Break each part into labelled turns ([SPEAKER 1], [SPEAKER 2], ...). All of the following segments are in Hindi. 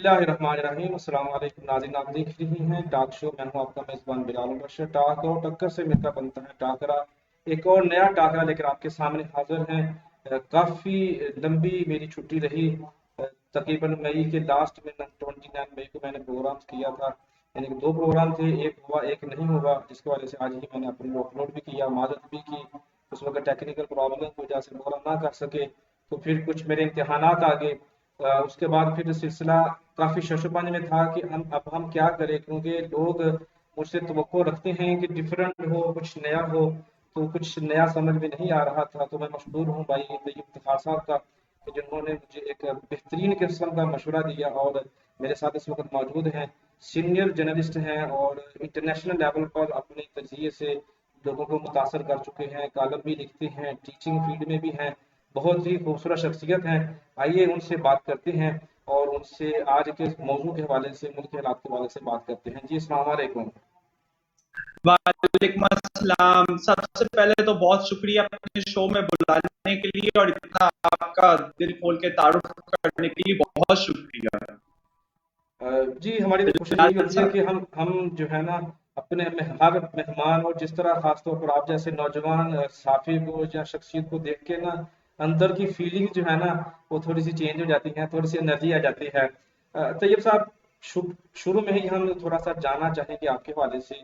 [SPEAKER 1] बिस्मिल्लाहिर्रहमानिर्रहीम। अस्सलाम वालेकुम नाज़रीन, आप देख रही हैं टॉक शो। मैं हूं आपका मेज़बान बिलाल बशर। टॉक और टक्कर से मिलकर बनता है टाकरा। एक और नया टाकरा लेकर आपके सामने हाजिर हैं। काफ़ी लंबी मेरी छुट्टी रही। तकरीबन मई के लास्ट में 29 मई को मैंने प्रोग्राम किया था, यानी कि 2 प्रोग्राम थे, एक हुआ एक नहीं हुआ, जिसकी वजह से आज ही मैंने अपनी अपलोड भी किया, माजत भी की। उस वक्त टेक्निकल प्रॉब्लम की वजह से प्रोग्राम ना कर सके। तो फिर कुछ मेरे इम्तहानात आ गए। उसके बाद फिर सिलसिला काफ़ी शशोपंज में था कि हम क्या करें, क्योंकि लोग मुझसे तवक्को रखते हैं कि डिफरेंट हो, कुछ नया हो। तो कुछ नया समझ में नहीं आ रहा था। तो मैं मशहूर हूँ भाई तैयब इफ्तिखार साहब का, कि जिन्होंने मुझे एक बेहतरीन किस्म का मशवरा दिया। और मेरे साथ इस वक्त मौजूद हैं, सीनियर जर्नलिस्ट हैं और इंटरनेशनल लेवल पर अपने तजिए से लोगों को मुतासर कर चुके हैं, कालम भी लिखते हैं, टीचिंग फील्ड में भी हैं, बहुत ही खूबसूरत शख्सियत हैं। आइए उनसे बात करते हैं और उनसे आज के मौजू के हवाले से, मुल्क के हालात के हवाले से बात करते हैं। जी अस्सलाम वालेकुम।
[SPEAKER 2] वालेकुम अस्सलाम। सबसे पहले तो बहुत शुक्रिया अपने शो में बुलाने के लिए और इतना आपका दिल खोल के तारुफ करने के लिए बहुत शुक्रिया।
[SPEAKER 1] जी, हमारी तो खुशी यही
[SPEAKER 2] बिलाल
[SPEAKER 1] होती है
[SPEAKER 2] साहब,
[SPEAKER 1] कि हम जो है ना अपने हर मेहमान, और जिस तरह खासतौर पर आप जैसे नौजवान साफी को या शख्सियत को देख के ना अंदर की फीलिंग जो है ना वो थोड़ी सी चेंज हो जाती है, थोड़ी सी एनर्जी आ जाती है। तैयब साहब, शुरू में ही हम थोड़ा सा जानना चाहेंगे आपके हवाले से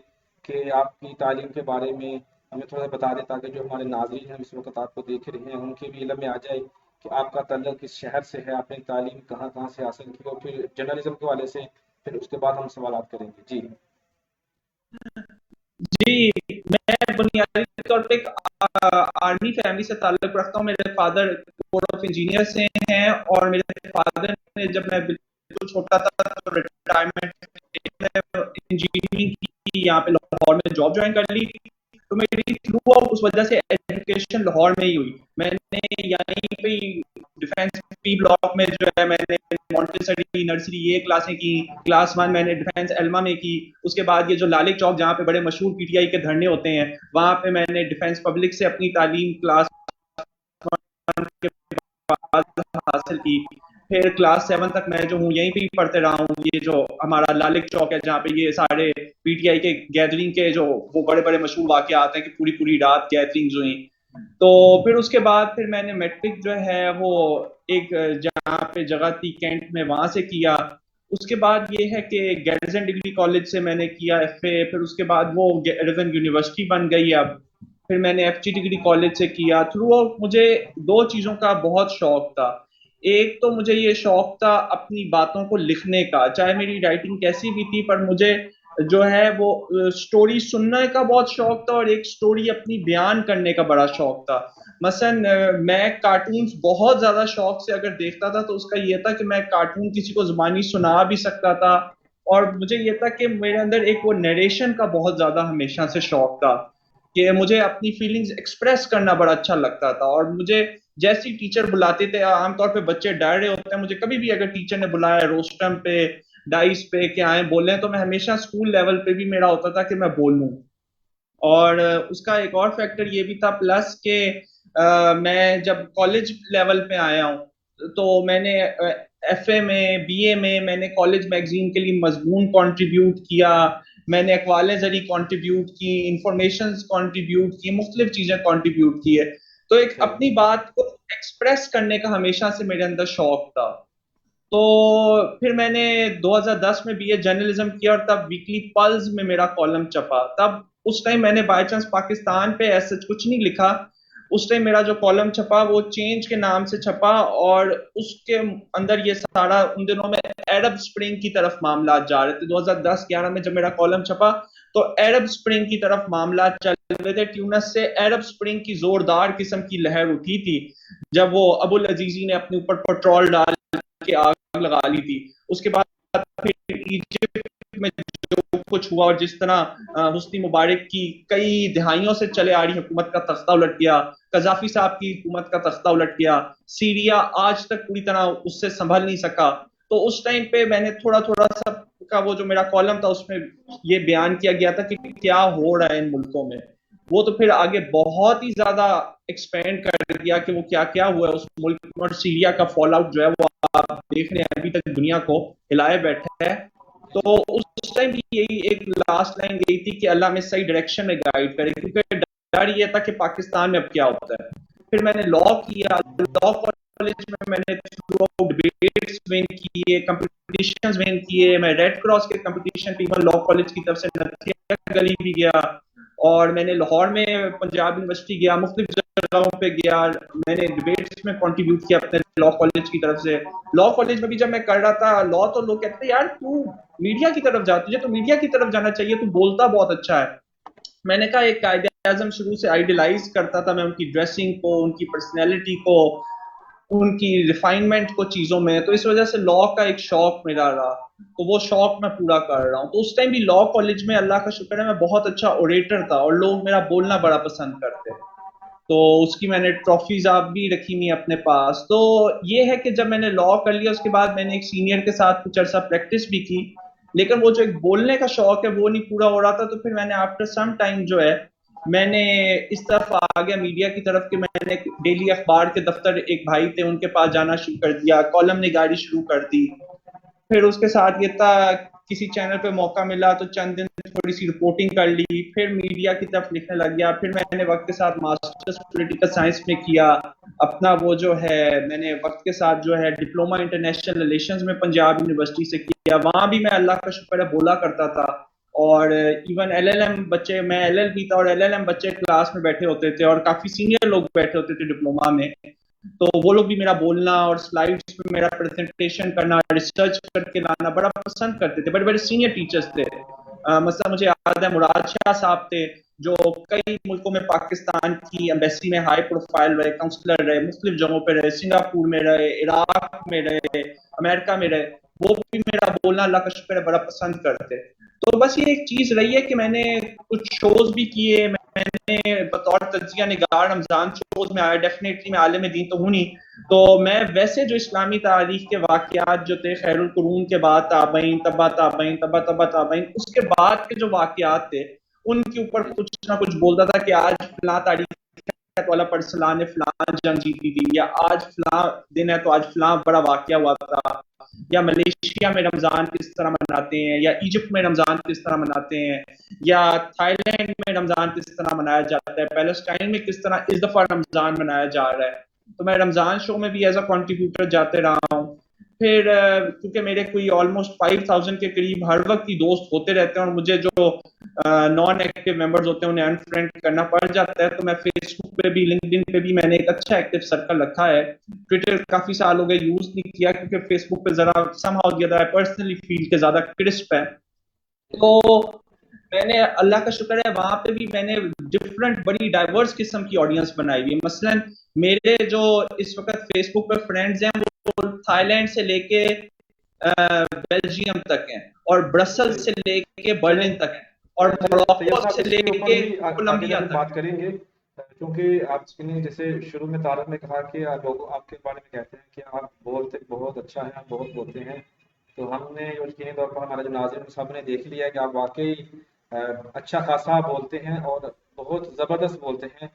[SPEAKER 1] कि आपकी तालीम के बारे में हमें थोड़ा सा बता दें, ताकि जो हमारे नाज़रीन हैं इस वक्त आपको देख रहे हैं उनके भी इल्म में आ जाए कि आपका ताल्लुक किस शहर से है, आपने तालीम कहाँ कहाँ से हासिल की, और फिर जर्नलिज्म के हवाले से फिर उसके बाद हम सवालात करेंगे। जी।
[SPEAKER 2] जी, मैं बुनियादी तौर पे एक आर्मी फैमिली से ताल्लुक रखता हूँ। मेरे फादर कोर ऑफ इंजीनियर से हैं और मेरे फादर ने, जब मैं बिल्कुल छोटा था तो रिटायरमेंट इंजीनियरिंग की, यहाँ पे लाहौर में जॉब ज्वाइन कर ली। तो मेरी थ्रू आउट उस वजह से एजुकेशन लाहौर में ही हुई। मैंने यहीं पे डिफेंस पी ब्लॉक में जो है, मैंने मॉन्टेसरी नर्सरी ये क्लासें की। क्लास 1 मैंने डिफेंस एल्मा में की। उसके बाद ये जो लालिक चौक जहाँ पे बड़े मशहूर पीटीआई के धरने होते हैं, वहां पे मैंने डिफेंस पब्लिक से अपनी तालीम क्लास 1 के बाद हासिल की। फिर क्लास 7 तक मैं जो हूँ यहीं पे ही पढ़ते रहा हूँ। ये जो हमारा लालिक चौक है, जहाँ पे ये सारे पीटीआई के गैदरिंग के जो वो बड़े बड़े मशहूर वाक़े आते हैं कि पूरी पूरी रात गैदरिंग हुई। तो फिर उसके बाद फिर मैंने मैट्रिक जो है वो एक जहाँ पे जगह थी कैंट में, वहां से किया। उसके बाद ये है कि गैरिसन डिग्री कॉलेज से मैंने किया एफए। फिर उसके बाद वो गैरिसन यूनिवर्सिटी बन गई अब। फिर मैंने एफजी डिग्री कॉलेज से किया। थ्रू आउट मुझे दो चीजों का बहुत शौक था। एक तो मुझे ये शौक था अपनी बातों को लिखने का, चाहे मेरी राइटिंग कैसी भी थी, पर मुझे जो है वो स्टोरी सुनने का बहुत शौक था और एक स्टोरी अपनी बयान करने का बड़ा शौक था। मसलन मैं कार्टून्स बहुत ज्यादा शौक से अगर देखता था तो उसका ये था कि मैं कार्टून किसी को जुबानी सुना भी सकता था। और मुझे ये था कि मेरे अंदर एक वो नरेशन का बहुत ज्यादा हमेशा से शौक था कि मुझे अपनी फीलिंग्स एक्सप्रेस करना बड़ा अच्छा लगता था। और मुझे जैसी टीचर बुलाते थे, आमतौर पे बच्चे डर रहे होते हैं, मुझे कभी भी अगर टीचर ने बुलाया रोस्टम पे, डाइस पे कि आए बोले, तो मैं हमेशा स्कूल लेवल पे भी मेरा होता था कि मैं बोलूं। और उसका एक और फैक्टर ये भी था प्लस के मैं जब कॉलेज लेवल पे आया हूँ तो मैंने एफए में, बीए में मैंने कॉलेज मैगजीन के लिए मजमून कंट्रीब्यूट किया। मैंने अखबार जरी कंट्रीब्यूट की, इंफॉर्मेशन कंट्रीब्यूट की, मुख्तलिफ चीजें कंट्रीब्यूट की है। तो एक
[SPEAKER 1] सही।
[SPEAKER 2] अपनी बात को एक्सप्रेस करने का हमेशा से मेरे अंदर शौक था। तो फिर मैंने 2010 में बीए जर्नलिज्म किया और तब वीकली पल्स में मेरा कॉलम छपा। तब उस टाइम मैंने बाय चांस पाकिस्तान पे ऐसा कुछ नहीं लिखा। उस टाइम मेरा जो कॉलम छपा वो चेंज के नाम से छपा और उसके अंदर ये सारा, उन दिनों में अरब स्प्रिंग की तरफ मामला जा रहे थे। 2010-11 में जब मेरा कॉलम छपा तो अरब स्प्रिंग की तरफ मामला चल रहे थे। ट्यूनस से अरब स्प्रिंग की जोरदार किस्म की लहर उठी थी, जब वो अबुल अजीजी ने अपने ऊपर पेट्रोल डाल के आग लगा ली थी। उसके बाद फिर इजिप्ट में जो कुछ हुआ और जिस तरह हुस्नी मुबारक की कई दिहाइयों से चले आ रही हुकूमत का तख्ता उलट गया, कजाफी साहब की हुकूमत का तख्ता उलट गया, सीरिया आज तक पूरी तरह उससे संभल नहीं सका। तो उस टाइम पे मैंने थोड़ा थोड़ा सा का वो जो मेरा कॉलम था उसमें ये बयान किया गया था कि क्या हो रहा है इन मुल्कों में। वो तो फिर आगे बहुत ही ज्यादा एक्सपेंड कर दिया कि वो क्या क्या हुआ है उस मुल्क में, और सीरिया का फॉल आउट जो है वो आप देख रहे हैं, अभी तक दुनिया को हिलाए बैठे है। तो उस टाइम भी यही एक लास्ट लाइन यही थी कि अल्लाह में सही डायरेक्शन में गाइड करे, क्योंकि डर ये था कि पाकिस्तान में अब क्या होता है। फिर मैंने लॉ किया, लॉ कॉलेज में मैंने थ्रू डिबेट्स विन किए, कंपटीशंस विन किए, मैं रेड क्रॉस के कंपटीशन पे इवन लॉ कॉलेज की तरफ से नथिया गली भी गया, और मैंने लाहौर में पंजाब यूनिवर्सिटी गया, मुख्तलिफ जगहों पे गया, मैंने डिबेट्स में कंट्रीब्यूट किया अपने लॉ कॉलेज की तरफ से। लॉ कॉलेज में भी जब मैं कर रहा था लॉ, तो लोग कहते थे यार तू मीडिया की तरफ जा, तुझे तो मीडिया की तरफ जाना चाहिए, तू बोलता बहुत अच्छा है। मैंने कहा एक कायदे आजम शुरू से आइडियलाइज करता था मैं उनकी ड्रेसिंग को, उनकी पर्सनैलिटी को, उनकी रिफाइनमेंट को चीजों में, तो इस वजह से लॉ का एक शौक मेरा रहा, तो वो शौक मैं पूरा कर रहा हूँ। तो उस टाइम भी लॉ कॉलेज में अल्लाह का शुक्र है मैं बहुत अच्छा ओरेटर था, और लोग मेरा बोलना बड़ा पसंद करते, तो उसकी मैंने ट्रॉफीज आप भी रखी हुई अपने पास। तो ये है कि जब मैंने लॉ कर लिया उसके बाद मैंने एक सीनियर के साथ कुछ अर्सा प्रैक्टिस भी की, लेकिन वो जो एक बोलने का शौक है वो नहीं पूरा हो रहा था। तो फिर मैंने आफ्टर सम टाइम जो है मैंने इस तरफ आ गया मीडिया की तरफ कि मैंने डेली अखबार के दफ्तर एक भाई थे उनके पास जाना शुरू कर दिया, कॉलम निगारी शुरू कर दी। फिर उसके साथ ये था किसी चैनल पे मौका मिला तो चंद दिन थोड़ी सी रिपोर्टिंग कर ली, फिर मीडिया की तरफ लिखने लग गया। फिर मैंने वक्त के साथ मास्टर्स पॉलिटिकल साइंस में किया अपना, वो जो है मैंने वक्त के साथ जो है डिप्लोमा इंटरनेशनल रिलेशंस में पंजाब यूनिवर्सिटी से किया, वहां भी मैं अल्लाह का शुक्र है बोला करता था। और इवन एलएलएम बच्चे, मैं एलएलबी था और एलएलएम बच्चे क्लास में बैठे होते थे और काफी सीनियर लोग बैठे होते थे डिप्लोमा में, तो वो लोग भी मेरा बोलना और स्लाइड्स में मेरा प्रेजेंटेशन करना, रिसर्च करके लाना बड़ा पसंद करते थे। बड़े बड़े सीनियर टीचर्स थे, मतलब मुझे याद है मुराद शाह साहब थे जो कई मुल्कों में पाकिस्तान की एम्बेसी में हाई प्रोफाइल रहे, काउंसलर रहे, मुख्तलिफ जगहों पे रहे, सिंगापुर में रहे, इराक में रहे, अमेरिका में रहे। वो भी मेरा बोलना अल्लाह का शुक्र है बड़ा पसंद करते। तो बस ये एक चीज रही है कि मैंने कुछ शोज भी किए, मैंने बतौर तजिया निगार रमजान शोज में आया, डेफिनेटली मैं आलिम दीन तो हूँ नहीं, तो मैं वैसे जो इस्लामी तारीख के वाकयात जो थे खैरुल कुरून के बाद ताबईन, तबा ताबईन, तबा तबा ताबईन, उसके बाद के जो वाकयात थे उनके ऊपर कुछ ना कुछ बोलता था कि आज फलां तारीख वाला पर्सन ने फलां जंग जीती थी, या आज फलां दिन है तो आज फलां बड़ा वाकया हुआ था, या मलेशिया में रमजान किस तरह मनाते हैं, या इजिप्ट में रमजान किस तरह मनाते हैं, या थाईलैंड में रमजान किस तरह मनाया जाता है, पैलेस्टाइन में किस तरह इस दफा रमजान मनाया जा रहा है। तो मैं रमजान शो में भी एज अ कंट्रीब्यूटर जाते रहा हूँ। फिर क्योंकि मेरे कोई ऑलमोस्ट 5000 के करीब हर वक्त ही दोस्त होते रहते हैं, और मुझे जो नॉन एक्टिव मेंबर्स होते हैं उन्हें अनफ्रेंड करना पड़ जाता है, तो मैं फेसबुक पे भी लिंक्डइन पे भी मैंने एक अच्छा एक्टिव सर्कल रखा है। ट्विटर काफी साल हो गए यूज नहीं किया, क्योंकि फेसबुक पे जरा somehow the other personally feel के ज्यादा क्रिस्प है। तो मैंने अल्लाह का शुक्र है वहां पे भी मैंने डिफरेंट बड़ी डाइवर्स किस्म की ऑडियंस बनाई हुई है। मसलन मेरे जो इस वक्त फेसबुक पे फ्रेंड्स हैं वो थाईलैंड से लेके बेल्जियम तक हैं, और ब्रसल से लेके बर्लिन तक हैं, और
[SPEAKER 1] तैयब
[SPEAKER 2] मोरक्को
[SPEAKER 1] साहब
[SPEAKER 2] से
[SPEAKER 1] इसके ऊपर
[SPEAKER 2] लेके
[SPEAKER 1] भी आगे
[SPEAKER 2] कोलंबिया
[SPEAKER 1] जाकर
[SPEAKER 2] तक
[SPEAKER 1] बात
[SPEAKER 2] है।
[SPEAKER 1] करेंगे, क्योंकि आपने जैसे शुरू में तारक में कहा कि लोग आपके बारे में कहते हैं कि आप बोलते बहुत अच्छा है, आप बहुत बोलते हैं। तो हमने यकीनी तौर पर हमारे जो नाज़रीन साहब ने देख लिया है कि आप वाकई अच्छा खासा बोलते हैं और बहुत ज़बरदस्त बोलते हैं।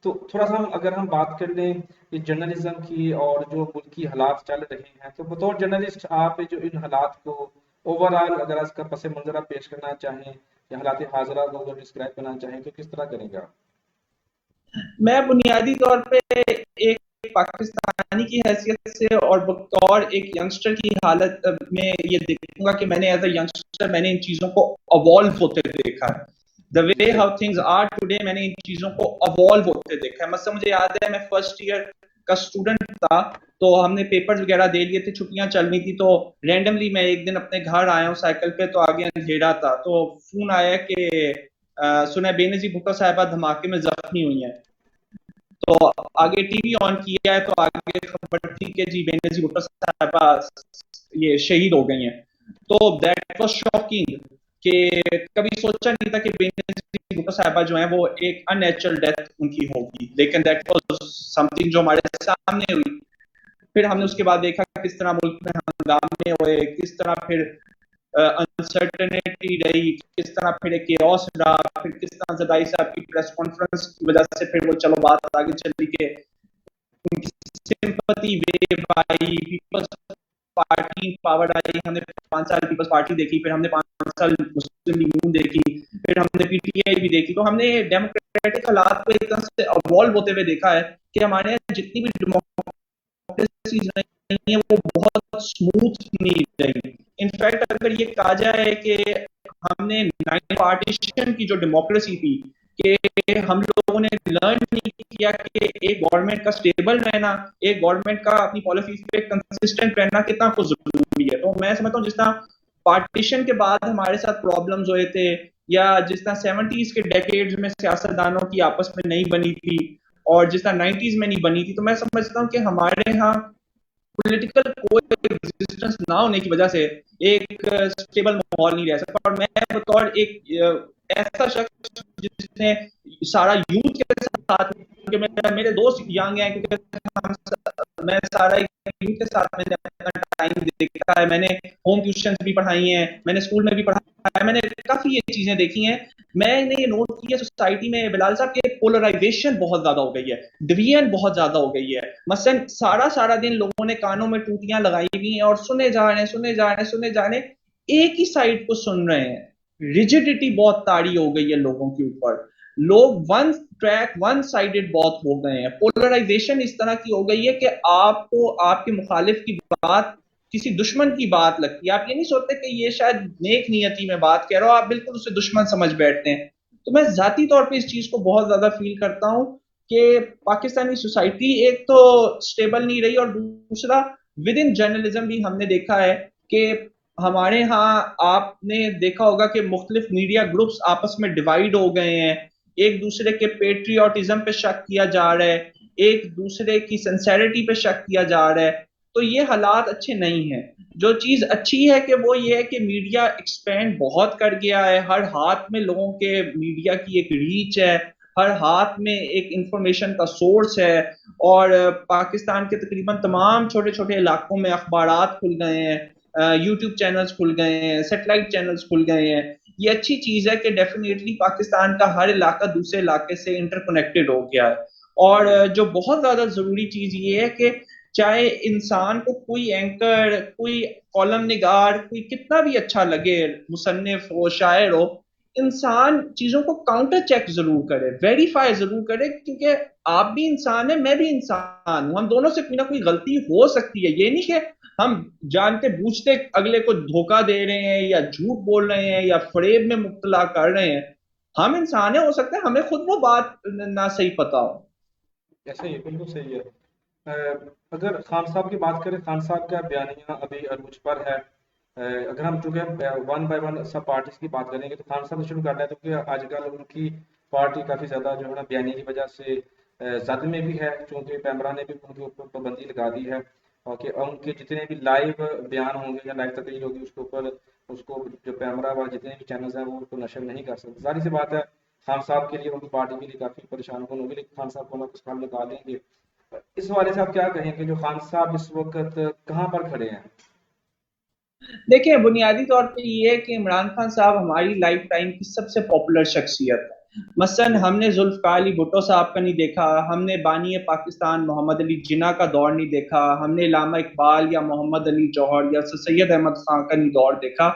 [SPEAKER 1] तो थोड़ा सा अगर हम बात कर लें कि जर्नलिज्म की और जो मुल्की हालात चल रहे हैं, तो बतौर जर्नलिस्ट आप जो इन हालात को ओवरऑल अगर इसका पस मंजर पेश करना चाहें या हालात हाजरा को अगर डिस्क्राइब करना चाहें तो किस तरह करेंगे आप?
[SPEAKER 2] मैं बुनियादी तौर पे एक पाकिस्तानी की हैसियत से और बतौर एक यंगस्टर की हालत में ये देखूंगा कि मैंने एज अ यंगस्टर मैंने इन चीजों को अवॉल्व होते देखा है। The way
[SPEAKER 1] ji
[SPEAKER 2] how things are today मैंने इन चीजों को अवॉल्व होते देखा है। मतलब मुझे याद है मैं फर्स्ट ईयर का स्टूडेंट था, तो हमने पेपर्स वगैरह दे लिए थे, छुट्टियां चल रही थी, तो रैंडमली मैं एक दिन अपने घर आया हूँ साइकिल पे, तो आगे अंधेरा था, तो फोन आया कि सुना बेनजीर भुट्टो साहिबा धमाके में जख्मी हुई है। तो आगे टीवी ऑन किया है तो आगे खबर थी कि जी बेनजीर भुट्टो साहिबा ये शहीद हो गई हैं। तो दैट वाज शॉकिंग कि कभी सोचा नहीं था कि बेनजीर भुट्टो साहिबा जो है वो एक अननेचुरल डेथ उनकी होगी, लेकिन दैट वाज समथिंग जो हमारे सामने हुई। फिर हमने उसके बाद देखा किस तरह मुल्क में हंगामे हुए, किस तरह फिर अनसर्टेनिटी रही, किस तरह फिर एक केओस रहा, फिर किस तरह जदाई साहब की प्रेस कॉन्फ्रेंस की वजह से फिर वो चलो बात आगे चली के उनकी सिंपैथी वेव आई, पीपल्स पार्टी पावर आई, हमने 5 साल पीपल्स पार्टी देखी, फिर हमने 5 साल मुस्लिम लीग नून देखी, फिर हमने पीटीआई भी देखी, तो हमने डेमोक्रेटिक हालात को एक तरह से अवॉल्व होते हुए देखा है कि हमारे यहाँ जितनी भी डेमोक्रेसीज रही है वो बहुत स्मूथ नहीं रही। इनफैक्ट अगर ये कहा जाए कि हमने पार्टीशन की जो डेमोक्रेसी थी कि हम लोगों ने लर्न नहीं किया कि एक गवर्नमेंट का स्टेबल रहना, एक गवर्नमेंट का अपनी पॉलिसीज पे कंसिस्टेंट रहना कितना कुछ जरूरी है। तो मैं समझता हूँ जिस तरह पार्टीशन के बाद हमारे साथ प्रॉब्लम्स हुए थे, या जिस तरह 70s के डेकेड्स में सियासतदानों की आपस में नहीं बनी थी और जिस तरह 90s में नहीं बनी थी, तो मैं समझता हूँ कि हमारे यहाँ पॉलिटिकल कोएग्जिस्टेंस ना होने की वजह से एक स्टेबल माहौल नहीं रह सकता। और मैं बतौर एक ऐसा शख्स जिसने सारा यूथ के साथ, मेरे दोस्त यंग हैं क्योंकि मैं सारा यूथ के साथ मैंने अपना टाइम देखा है, मैंने होम ट्यूशन भी पढ़ाई हैं, मैंने स्कूल में भी पढ़ाया है, मैंने काफी ये चीजें देखी हैं। मैंने ये नोट किया सोसाइटी में बिलाल साहब के पोलराइजेशन बहुत ज्यादा हो गई है, डिवीजन बहुत ज्यादा हो गई है। मसलन सारा सारा दिन लोगों ने कानों में टूटियां लगाई हुई हैं और सुने जा रहे हैं, सुने जा रहे हैं, सुने जा रहे हैं, एक ही साइड को सुन रहे हैं। रिजिडिटी बहुत ताड़ी हो गई है लोगों के ऊपर, लोग वन ट्रैक वन साइडेड बहुत हो गए हैं। पोलराइजेशन इस तरह की हो गई है कि आपको आपके मुखालिफ की बात किसी दुश्मन की बात लगती है, आप ये नहीं सोचते कि ये शायद नेक नियति में बात कह रहा हो, आप बिल्कुल उसे दुश्मन समझ बैठते हैं। तो मैं जाती तौर पे इस चीज को बहुत ज्यादा फील करता हूँ कि पाकिस्तानी सोसाइटी एक तो स्टेबल नहीं रही, और दूसरा विद इन जर्नलिज्म भी हमने देखा है कि हमारे यहाँ आपने देखा होगा कि मुख्तलिफ मीडिया ग्रुप्स आपस में डिवाइड हो गए हैं, एक दूसरे के पेट्रियोटिज्म पे शक किया जा रहा है, एक दूसरे की सिंसेरिटी पे शक किया जा रहा है। तो ये हालात अच्छे नहीं हैं। जो चीज अच्छी है कि वो ये है कि मीडिया एक्सपेंड बहुत कर गया है, हर हाथ में लोगों के मीडिया की एक रीच है, हर हाथ में एक इंफॉर्मेशन का सोर्स है, और पाकिस्तान के तकरीबन तमाम छोटे छोटे इलाकों में अखबारात खुल गए हैं, यूट्यूब चैनल्स खुल गए हैं, सेटेलाइट चैनल्स खुल गए हैं। ये अच्छी चीज है कि डेफिनेटली पाकिस्तान का हर इलाका दूसरे इलाके से इंटरकनेक्टेड हो गया है। और जो बहुत ज्यादा जरूरी चीज ये है कि चाहे इंसान को कोई एंकर, कोई कॉलम निगार, कोई कितना भी अच्छा लगे, मुसन्निफ हो, शायर हो, इंसान चीजों को काउंटर चेक जरूर करे, वेरीफाई जरूर करे, क्योंकि आप भी इंसान है, मैं भी इंसान हूं, हम दोनों से कोई ना कोई गलती हो सकती है। ये नहीं कि हम जानते बूझते अगले को धोखा दे रहे हैं या झूठ बोल रहे हैं या फरेब में मुब्तला कर रहे हैं। हम इंसान है, हो सकता है हमें खुद वो बात ना सही पता हो।
[SPEAKER 1] ऐसे ही बिल्कुल सही है। अगर खान साहब की बात करें, खान साहब का बयानिया अभी अरूज पर है। अगर हम चूंकि वन बाय वन सब पार्टीज की बात करेंगे तो खान साहब से शुरू करना है, क्योंकि आजकल उनकी पार्टी काफ़ी ज़्यादा जो है ना बयानी की वजह से जद में भी है, चूंकि पैमरा ने भी उनके ऊपर पाबंदी लगा दी है और कि उनके जितने भी लाइव बयान होंगे या लाइव तकरीर होगी उसके ऊपर उसको जो पैमरा व जितने भी चैनल्स हैं वो उसको नशर नहीं कर सकते। जाहिर सी बात है खान साहब के लिए, उनकी पार्टी के लिए काफ़ी परेशान कौन होगी, लेकिन खान साहब को ना कुछ काम निकालेंगे। इस हवाले से आप क्या कहेंगे कि जो खान साहब इस वक्त कहाँ पर खड़े हैं?
[SPEAKER 2] देखिए, बुनियादी तौर पे ये है कि इमरान खान साहब हमारी लाइफ टाइम की सबसे पॉपुलर शख्सियत है। मसलन हमने जुल्फ़िकार अली भुट्टो साहब का नहीं देखा, हमने बानी पाकिस्तान मोहम्मद अली जिन्ना का दौर नहीं देखा, हमने इल्लामा इकबाल या मोहम्मद अली जौहर या सैयद अहमद खान का नहीं दौर देखा।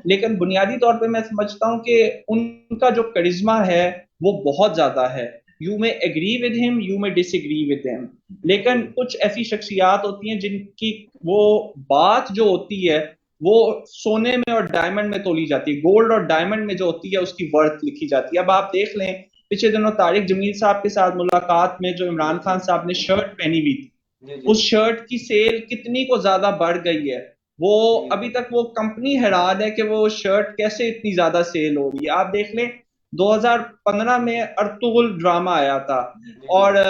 [SPEAKER 2] लेकिन बुनियादी तौर पे मैं समझता हूँ कि उनका जो करिश्मा है वो बहुत ज्यादा है। यू में एग्री विद हिम, यू में डिसएग्री विद हिम, लेकिन कुछ ऐसी शख्सियात होती हैं जिनकी वो बात जो होती है वो सोने में और डायमंड में तोली जाती है, गोल्ड और डायमंड में जो होती है उसकी वर्थ लिखी जाती है। अब आप देख लें, पिछले दिनों तारिक जमील साहब के साथ मुलाकात में जो इमरान खान साहब ने शर्ट पहनी हुई थी,
[SPEAKER 1] जी जी
[SPEAKER 2] उस शर्ट की सेल कितनी को ज्यादा बढ़ गई है। वो
[SPEAKER 1] जी
[SPEAKER 2] अभी तक वो कंपनी हैरान है कि वो शर्ट कैसे इतनी ज्यादा सेल हो रही है। आप देख लें, 2015 में अर्तुगरुल ड्रामा आया था,
[SPEAKER 1] जी जी
[SPEAKER 2] और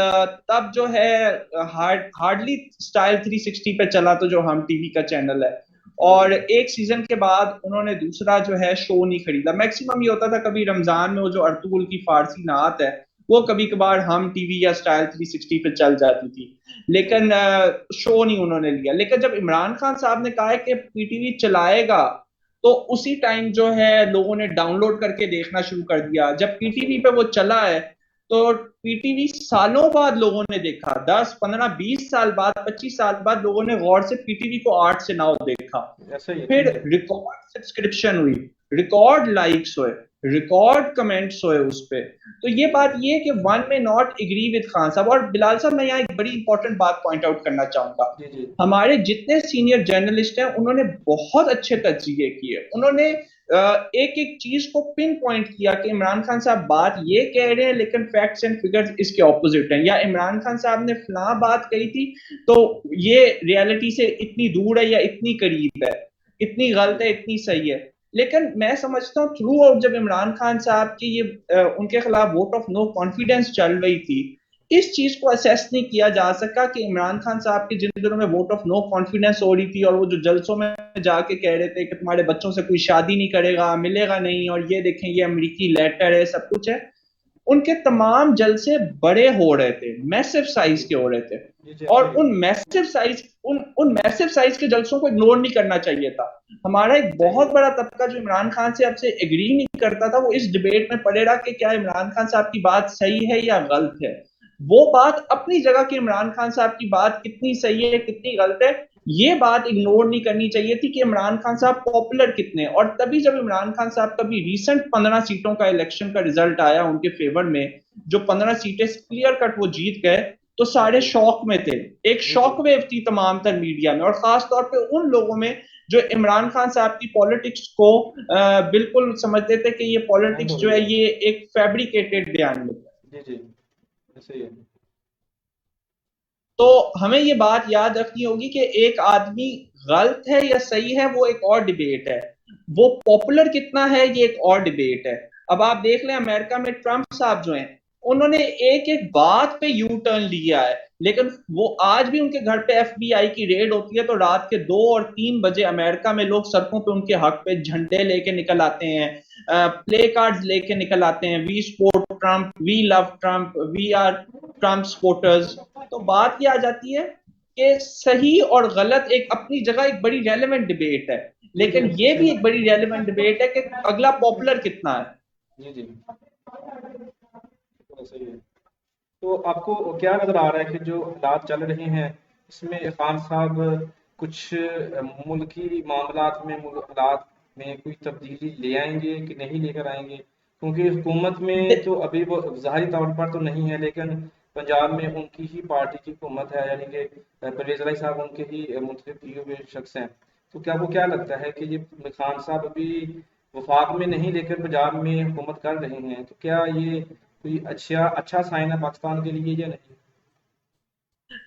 [SPEAKER 2] तब जो है हार्डली स्टाइल 360 पे चला, तो जो हम टीवी का चैनल है,
[SPEAKER 1] जी
[SPEAKER 2] और एक सीजन के बाद उन्होंने दूसरा जो है शो नहीं खरीदा। मैक्सिमम ये होता था कभी रमजान में वो जो अर्तुगरुल की फारसी नात है वो कभी कभार हम टीवी या स्टाइल 360 पे चल जाती थी,
[SPEAKER 1] जी
[SPEAKER 2] लेकिन शो नहीं उन्होंने लिया। लेकिन जब इमरान खान साहब ने कहा है कि पीटीवी चलाएगा, तो उसी टाइम जो है लोगों ने डाउनलोड करके देखना शुरू कर दिया। जब पीटीवी पे वो चला है तो पीटीवी सालों बाद लोगों ने देखा, 10 15 20 साल बाद, 25 साल बाद लोगों ने गौर से पीटीवी को 8 से 9 देखा।
[SPEAKER 1] ऐसा ही है,
[SPEAKER 2] फिर
[SPEAKER 1] ठीक है।
[SPEAKER 2] रिकॉर्ड सब्सक्रिप्शन हुई, रिकॉर्ड लाइक्स हुए, रिकॉर्ड कमेंट्स हुए उस पे। तो ये बात ये है कि वन में नॉट एग्री विद खान साहब। और बिलाल साहब, मैं यहाँ एक बड़ी इंपॉर्टेंट बात पॉइंट आउट करना चाहूंगा।
[SPEAKER 1] जी जी
[SPEAKER 2] हमारे जितने सीनियर जर्नलिस्ट हैं उन्होंने बहुत अच्छे तजजिए किए। उन्होंने एक एक चीज को पिन पॉइंट किया कि इमरान खान साहब बात ये कह रहे हैं लेकिन फैक्ट्स एंड फिगर्स इसके ऑपोजिट हैं, या इमरान खान साहब ने फलां बात कही थी तो ये रियलिटी से इतनी दूर है या इतनी करीब है, इतनी गलत है इतनी सही है। लेकिन मैं समझता हूँ थ्रू आउट जब इमरान खान साहब की ये उनके खिलाफ वोट ऑफ नो कॉन्फिडेंस चल रही थी, इस चीज को असेस नहीं किया जा सका कि इमरान खान साहब के जिन दिनों में वोट ऑफ नो कॉन्फिडेंस हो रही थी और वो जो जलसों में जाके कह रहे थे कि तुम्हारे बच्चों से कोई शादी नहीं करेगा, मिलेगा नहीं, और ये देखें ये अमेरिकी लेटर है, सब कुछ है, उनके तमाम जलसे बड़े हो रहे थे, मैसिव साइज के हो रहे थे।
[SPEAKER 1] जी जी,
[SPEAKER 2] और
[SPEAKER 1] ऐसा ही है।
[SPEAKER 2] उन मैसिव साइज के जलसों को इग्नोर नहीं करना चाहिए था। हमारा एक
[SPEAKER 1] सही
[SPEAKER 2] बहुत
[SPEAKER 1] है।
[SPEAKER 2] बड़ा तबका जो इमरान खान से अब से एग्री नहीं करता था, वो इस डिबेट में पड़े रहा कि क्या इमरान खान साहब की बात सही है या गलत है। वो बात अपनी जगह कि इमरान खान साहब की बात कितनी सही है कितनी गलत है, ये बात इग्नोर नहीं करनी चाहिए थी कि इमरान खान साहब पॉपुलर कितने। और तभी जब इमरान खान साहब का भी रिसेंट 15 सीटों का इलेक्शन का रिजल्ट आया उनके फेवर में, जो 15 सीटें क्लियर कट वो जीत गए, तो सारे शौक में थे। एक
[SPEAKER 1] जी जी
[SPEAKER 2] शॉक वेव थी तमाम तर मीडिया में, और खास तौर पे उन लोगों में जो इमरान खान साहब की पॉलिटिक्स को बिल्कुल समझते थे कि ये
[SPEAKER 1] बंद
[SPEAKER 2] पॉलिटिक्स
[SPEAKER 1] हो
[SPEAKER 2] जो
[SPEAKER 1] गई
[SPEAKER 2] है
[SPEAKER 1] है।
[SPEAKER 2] ये एक फैब्रिकेटेड बयान में।
[SPEAKER 1] जी जी, ऐसे ही है।
[SPEAKER 2] तो हमें ये बात याद रखनी होगी कि एक आदमी गलत है या सही है वो एक और डिबेट है, वो पॉपुलर कितना है ये एक और डिबेट है। अब आप देख लें अमेरिका में ट्रंप साहब जो हैं, उन्होंने एक एक बात पे यू टर्न लिया है, लेकिन वो आज भी उनके घर पे एफबीआई की रेड होती है तो रात के 2 और 3 बजे अमेरिका में लोग सड़कों पे उनके हक पे झंडे लेके निकल आते हैं, प्ले कार्ड्स लेके निकल आते हैं, we support Trump, we love Trump, we are Trump supporters. तो बात ये आ जाती है कि सही और गलत एक अपनी जगह एक बड़ी रेलेवेंट डिबेट है,
[SPEAKER 1] जी जी,
[SPEAKER 2] लेकिन ये
[SPEAKER 1] सही
[SPEAKER 2] भी
[SPEAKER 1] है।
[SPEAKER 2] एक बड़ी रेलेवेंट डिबेट है कि अगला पॉपुलर कितना है।
[SPEAKER 1] जी जी, तो सही है। तो आपको क्या नज़र आ रहा है कि जो हालात चल रहे हैं इसमें खान साहब कुछ मुल्की मामलात में हालात में कोई तब्दीली ले आएंगे कि नहीं लेकर आएंगे? क्योंकि हुकूमत में तो अभी वो ज़ाहिरी तौर पर तो नहीं है, लेकिन पंजाब में उनकी ही पार्टी की हुकूमत है, यानी कि परवेज़ इलाही साहब उनके ही मुंतखब किए हुए शख्स हैं। तो क्या वो क्या लगता है कि ये खान साहब अभी वफाक में नहीं लेकर पंजाब में हुकूमत कर रहे हैं, तो क्या ये कोई अच्छा अच्छा साइन है पाकिस्तान के लिए या नहीं?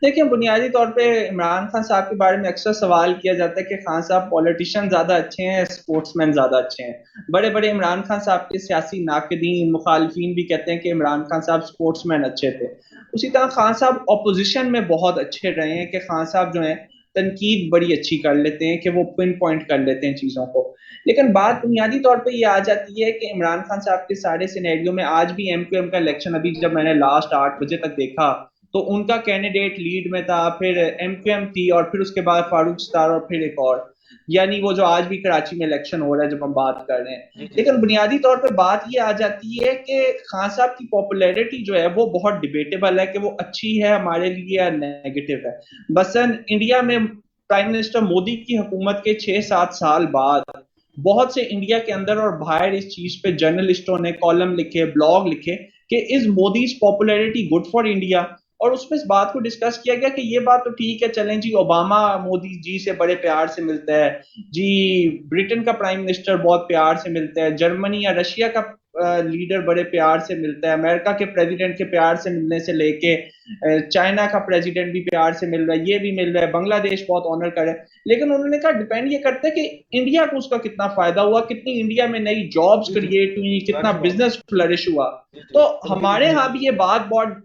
[SPEAKER 2] देखिए, बुनियादी तौर पे इमरान खान साहब के बारे में अक्सर सवाल किया जाता है कि खान साहब पॉलिटिशियन ज्यादा अच्छे हैं, स्पोर्ट्समैन ज्यादा अच्छे हैं। बड़े बड़े इमरान खान साहब के सियासी नाकदीन मुखालफिन भी कहते हैं कि इमरान खान साहब स्पोर्ट्समैन अच्छे थे। उसी तरह खान साहब ऑपोजिशन में बहुत अच्छे रहे हैं कि खान साहब जो है तनकीद बड़ी अच्छी कर लेते हैं, कि वो पिन पॉइंट कर लेते हैं चीजों को। लेकिन बात बुनियादी तौर पे ये आ जाती है कि इमरान खान साहब के सारे सिनेरियो में आज भी एमक्यूएम का इलेक्शन, अभी जब मैंने लास्ट 8 बजे तक देखा तो उनका कैंडिडेट लीड में था, फिर एमक्यूएम थी, और फिर उसके बाद फारूक स्टार, और फिर एक और, यानी वो जो आज भी कराची में इलेक्शन हो रहा है जब हम बात कर रहे हैं।
[SPEAKER 1] जी जी
[SPEAKER 2] लेकिन बुनियादी तौर पे बात ये आ जाती है कि खान साहब की पॉपुलैरिटी जो है वो बहुत डिबेटेबल है कि वो अच्छी है हमारे लिए या नेगेटिव है। बसन इंडिया में प्राइम मिनिस्टर मोदी की हुकूमत के 6 7 साल बाद बहुत से इंडिया के अंदर और बाहर इस चीज पे जर्नलिस्टों ने कॉलम लिखे, ब्लॉग लिखे कि is Modi popularity good for India. और उसमें इस बात को डिस्कस किया गया कि ये बात तो ठीक है, चलें जी, ओबामा मोदी जी से बड़े प्यार से मिलता है जी, ब्रिटेन का प्राइम मिनिस्टर बहुत प्यार से मिलता है, जर्मनी या रशिया का लीडर बड़े प्यार से मिलता है, अमेरिका के प्रेसिडेंट के प्यार से मिलने से लेके चाइना का प्रेसिडेंट भी प्यार से मिल रहा है, ये भी मिल रहा है, बांग्लादेश बहुत ऑनर करे। लेकिन उन्होंने कहा डिपेंड ये करता है कि इंडिया को उसका कितना फायदा हुआ, कितनी इंडिया में नई जॉब्स
[SPEAKER 1] जी जी,
[SPEAKER 2] क्रिएट हुई, कितना
[SPEAKER 1] जाहिर सी बात है।
[SPEAKER 2] बिजनेस फ्लरिश हुआ।
[SPEAKER 1] जी जी,
[SPEAKER 2] तो
[SPEAKER 1] तब्दीली
[SPEAKER 2] हमारे
[SPEAKER 1] हुई
[SPEAKER 2] यहाँ
[SPEAKER 1] है।
[SPEAKER 2] भी ये बात बहुत,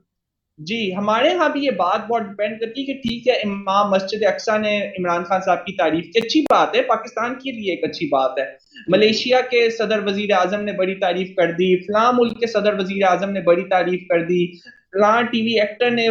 [SPEAKER 2] जी, हमारे यहाँ भी ये बात बहुत डिपेंड करती है कि ठीक है, इमाम मस्जिद अक्सा ने इमरान खान साहब की तारीफ की, अच्छी बात है, पाकिस्तान के लिए एक अच्छी बात है।
[SPEAKER 1] जी जी
[SPEAKER 2] मलेशिया के सदर वजीर आजम ने बड़ी तारीफ कर दी, फलां मुल्क के सदर वजीर आजम ने बड़ी तारीफ कर दी, फलां टीवी एक्टर ने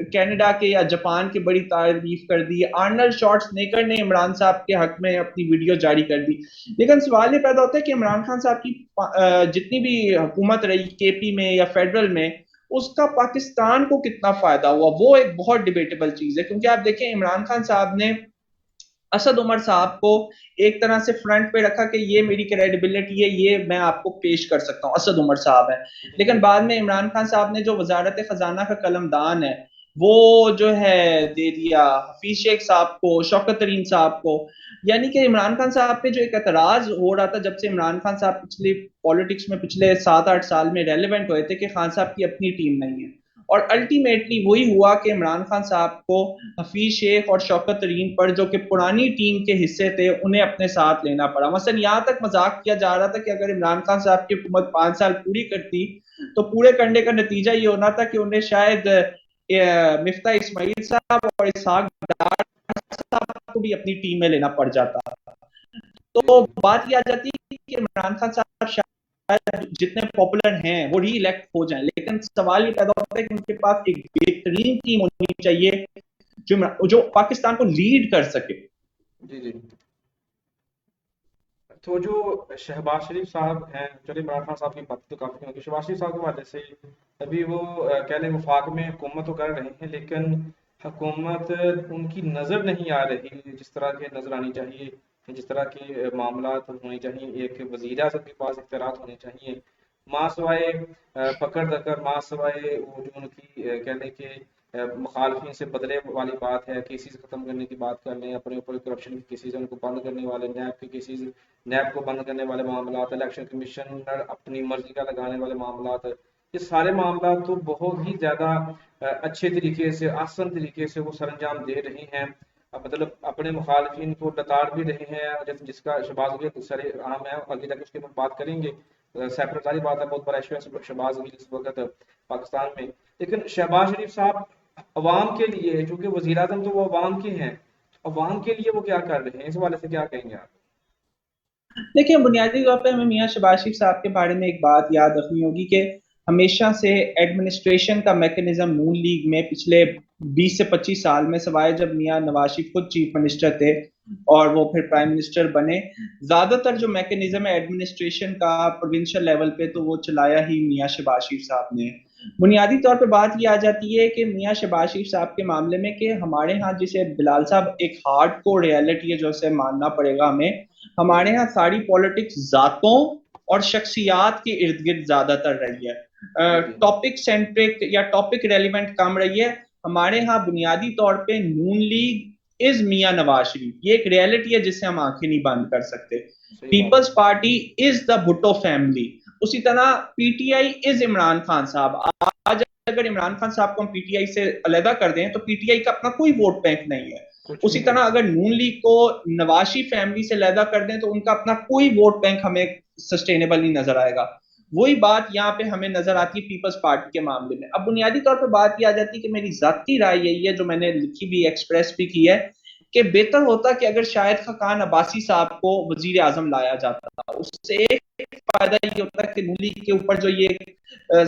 [SPEAKER 2] कनाडा के या जापान के बड़ी तारीफ कर दी, आर्नल्ड श्वार्ज़नेगर ने इमरान साहब के हक में अपनी वीडियो जारी कर दी। लेकिन सवाल ये पैदा होता है कि इमरान खान साहब की जितनी भी हुकूमत रही केपी में या फेडरल में, उसका पाकिस्तान को कितना फायदा हुआ, वो एक बहुत डिबेटेबल चीज है। क्योंकि आप देखें, इमरान खान साहब ने असद उमर साहब को एक तरह से फ्रंट पे रखा कि ये मेरी क्रेडिबिलिटी है, ये मैं आपको पेश कर सकता हूँ, असद उमर साहब है। लेकिन बाद में इमरान खान साहब ने जो वजारत खजाना का कलमदान है वो जो है दे दिया हफीज शेख साहब को, शौकत तरीन साहब को। यानी कि इमरान खान साहब पे जो एक एतराज हो रहा था जब से इमरान खान साहब पिछले पॉलिटिक्स में पिछले 7-8 साल में रेलिवेंट हुए थे कि खान साहब की अपनी टीम नहीं है, और अल्टीमेटली वही हुआ कि इमरान खान साहब को हफीज शेख और शौकत तरीन पर जो कि पुरानी टीम के हिस्से थे उन्हें अपने साथ लेना पड़ा। मसलन यहाँ तक मजाक किया जा रहा था कि अगर इमरान खान साहब की हुकूमत 5 साल पूरी करती तो पूरे कंडे का नतीजा ये होना था कि उन्हें शायद मिफ्ता इस्माइल साहब और इसहाक डार साहब को भी अपनी टीम में लेना पड़ जाता। तो बात यह आ जाती है कि इमरान खान साहब शायद जितने पॉपुलर हैं वो री इलेक्ट हो जाएं, लेकिन सवाल ये पैदा होता है कि उनके पास एक बेहतरीन टीम होनी चाहिए जो पाकिस्तान को लीड कर सके।
[SPEAKER 1] जी जी। तो जो शहबाज शरीफ साहब हैं, चलिए इमरान खान साहब की बात तो काफी होगी, शहबाज शरीफ साहब के हवाले से अभी वो कह लें वफाक में हुकूमत तो कर रहे हैं, लेकिन हुकूमत उनकी नज़र नहीं आ रही जिस तरह के नज़र आनी चाहिए, जिस तरह के मामला होने चाहिए। एक वज़ीर आज़म के पास इख्तियारात होने चाहिए, माँ सवाए पकड़ दकर, माँ सवाए वो जो उनकी कह लें कि मुखालफिन से बदले वाली बात है, केसेस खत्म करने की बात कर लें, अपने ऊपर करप्शन के केसेस उनको बंद करने वाले, नैब के केसेस, नैब को बंद करने वाले मामला, इलेक्शन कमीशनर अपनी मर्जी का लगाने वाले मामला, ये सारे मामला तो बहुत ही ज़्यादा अच्छे तरीके से, आसान तरीके से वो सरंजाम दे रहे हैं। मतलब अपने मुखालफिन को लताड़ भी रहे हैं, जिसका शहबाज गिल सर आम है, आगे जाके उसके ऊपर बात करेंगे, सेपरेट सारी बात है, बहुत बड़ा इशू है शहबाज गिल इस वक्त पाकिस्तान में। लेकिन शहबाज शरीफ साहब अवाम के लिए, चूंकि वजीर आजम तो वो अवाम के हैं, अवाम के लिए वो क्या कर रहे हैं, इस हवाले से क्या कहेंगे आप?
[SPEAKER 2] देखिए, बुनियादी तौर पे हमें मियाँ शहबाज शरीफ साहब के बारे में एक बात याद रखनी होगी कि हमेशा से एडमिनिस्ट्रेशन का मैकेनिज्म नून लीग में पिछले 20 से 25 साल में, सवाए जब मियाँ नवाज शरीफ खुद चीफ मिनिस्टर थे और वो फिर प्राइम मिनिस्टर बने, ज्यादातर जो मैकेनिज्म है एडमिनिस्ट्रेशन का प्रोविंशियल लेवल पे तो वो चलाया ही मियाँ शहबाज शरीफ साहब ने। बुनियादी तौर पे बात ये आ जाती है कि मियाँ शहबाज शरीफ साहब के मामले में कि हमारे यहाँ, जिसे बिलाल साहब एक हार्ड कोर रियलिटी है जो उसे मानना पड़ेगा हमें, हमारे यहाँ सारी पॉलिटिक्स जातों और शख्सियात के इर्द गिर्द ज्यादातर रही है, टॉपिक सेंट्रिक या टॉपिक रेलिवेंट कम रही है। हमारे यहाँ बुनियादी तौर पे नून लीग इज मियाँ नवाज शरीफ, ये एक रियलिटी है जिससे हम आंखें नहीं बंद कर सकते। Peoples party is the Bhutto family, उसी तरह पीटीआई इज इमरान खान साहब। आज अगर इमरान खान साहब को हम पीटीआई से अलहदा कर दें तो पीटीआई का अपना कोई वोट बैंक नहीं है। उसी तरह अगर नून लीग को नवाशी फैमिली से अलहदा कर दें तो उनका अपना कोई वोट बैंक हमें सस्टेनेबल नहीं नजर आएगा। वही बात यहाँ पे हमें नजर आती है पीपल्स पार्टी के मामले में। अब बुनियादी तौर पर बात यह आ जाती है कि मेरी जाती राय यही है, जो मैंने लिखी भी एक्सप्रेस भी की है, कि बेहतर होता कि अगर शाहिद खान अब्बासी साहब को वजीर आजम लाया जाता। उससे एक फायदा ये होता है कि नून लीग के ऊपर जो ये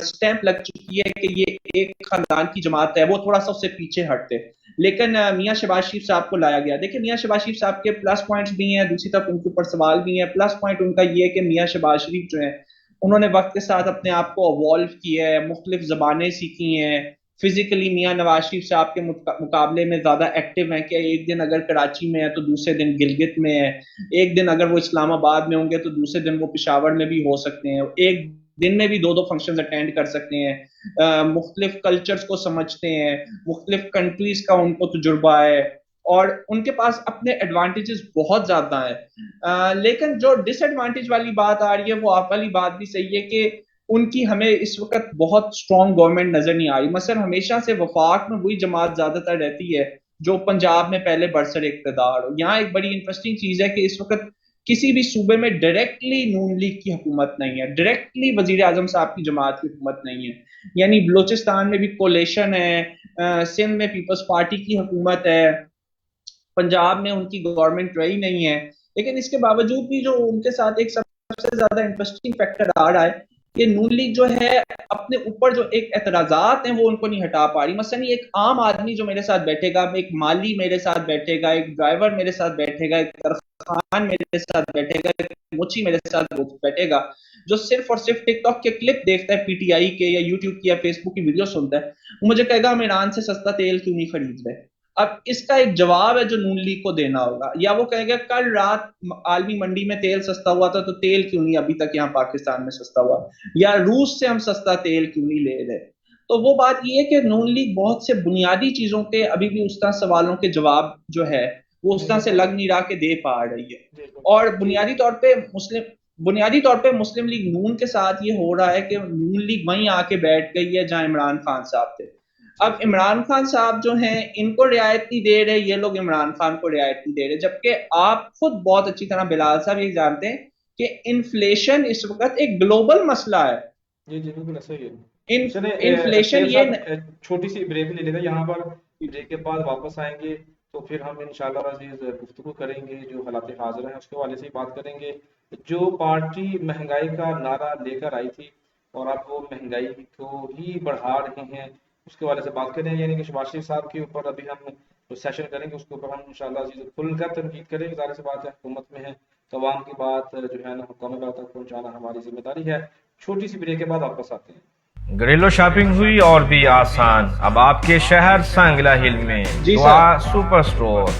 [SPEAKER 2] स्टैंप लग चुकी है कि ये एक खानदान की जमात है, वो थोड़ा सा उससे पीछे हटते। लेकिन मियाँ शहबाज शरीफ साहब को लाया गया। देखिए, मियाँ शहबाज शरीफ साहब के प्लस पॉइंट्स भी हैं, दूसरी तरफ उनके ऊपर सवाल भी हैं। प्लस पॉइंट उनका ये है कि मियाँ शहबाज शरीफ जो है उन्होंने वक्त के साथ अपने आप को अवॉल्व किया है, मुख्तलिफ जबानें सीखी हैं, फिजिकली मियाँ नवाज शरीफ साहब के मुकाबले में ज्यादा एक्टिव हैं कि एक दिन अगर कराची में है तो दूसरे दिन गिलगित में है, एक दिन अगर वो इस्लामाबाद में होंगे तो दूसरे दिन वो पेशावर में भी हो सकते हैं, एक दिन में भी 2-2 फंक्शंस अटेंड कर सकते हैं, मुख्तलिफ कल्चर्स को समझते हैं, मुख्तलिफ कंट्रीज का उनको तजुर्बा है और उनके पास अपने एडवांटेजेस बहुत ज्यादा है। लेकिन जो डिसएडवांटेज वाली बात आ रही है वो आप वाली बात भी सही है कि उनकी हमें इस वक्त बहुत स्ट्रॉन्ग गवर्नमेंट नजर नहीं आ रही। मसलन हमेशा से वफाक में वही जमात ज्यादातर रहती है जो पंजाब में पहले बरसर इक़्तिदार हो। यहाँ एक बड़ी इंटरेस्टिंग चीज है कि इस वक्त किसी भी सूबे में डायरेक्टली नून लीग की हुकूमत नहीं है, डायरेक्टली वजीर आजम साहब की जमात की हुकूमत नहीं है। यानी बलोचिस्तान में भी कोलेशन है, सिंध में पीपल्स पार्टी की हुकूमत है, पंजाब में उनकी गवर्नमेंट रही नहीं है। लेकिन इसके बावजूद भी जो उनके साथ एक सबसे ज्यादा इंटरेस्टिंग फैक्टर आ रहा है कि नून लीग जो है अपने ऊपर जो एक एतराजात हैं वो उनको नहीं हटा पा रही। मसलन एक आम आदमी जो मेरे साथ बैठेगा, एक माली मेरे साथ बैठेगा, एक ड्राइवर मेरे साथ बैठेगा, एक तरखान मेरे साथ बैठेगा, एक मुची मेरे साथ बैठेगा, जो सिर्फ और सिर्फ टिकटॉक के क्लिप देखता है पीटीआई के या यूट्यूब की या फेसबुक की वीडियो सुनता है, वो मुझे कहेगा हम ईरान से सस्ता तेल क्यों नहीं खरीद रहे। अब इसका एक जवाब है जो नून लीग को देना होगा। या वो कहेगा कल रात आलमी मंडी में तेल सस्ता हुआ था तो तेल क्यों नहीं अभी तक यहाँ पाकिस्तान में सस्ता हुआ, या रूस से हम सस्ता तेल क्यों नहीं ले रहे। तो वो बात ये है कि नून लीग बहुत से बुनियादी चीजों के अभी भी उस तरह सवालों के जवाब जो है वो उस तरह से लग नहीं रहा के दे पा रही है। और बुनियादी तौर पे मुस्लिम लीग नून के साथ ये हो रहा है कि नून लीग वहीं आके बैठ गई है जहां इमरान खान साहब थे। अब इमरान खान साहब जो हैं इनको रियायत नहीं दे रहे, ये लोग इमरान खान को रियायत नहीं दे रहे, जबकि आप खुद बहुत अच्छी तरह बिलाल साहब ये जानते हैं कि इन्फ्लेशन इस वक्त एक ग्लोबल मसला है।
[SPEAKER 1] जी जी बिल्कुल ऐसा ही है। चले
[SPEAKER 2] इन्फ्लेशन ये
[SPEAKER 1] छोटी सी ब्रेक ले लेते हैं यहाँ पर, ब्रेक के बाद वापस आएंगे तो फिर हम इंशाल्लाह अजीज गुफ्तगू करेंगे, जो हालात हाजिर हैं उसके वाले से ही बात करेंगे। जो पार्टी महंगाई का नारा लेकर आई थी और अब वो महंगाई को ही बढ़ा रहे हैं, उसके वाले से बात करें, यानी कि शहबाज शरीफ साहब के ऊपर अभी हम जो सेशन करेंगे उसके ऊपर हम इंशाल्लाह अजीज खुलकर तनकीद करेंगे। ज़ाहिर सी बात है हुकूमत में है तो अवाम की बात जो है ना हुक्म तक पहुँचाना हमारी जिम्मेदारी है। छोटी सी ब्रेक के बाद वापस आते हैं।
[SPEAKER 3] घरेलू शॉपिंग हुई और भी आसान अब आपके शहर सांगला हिल में दुआ सुपर स्टोर।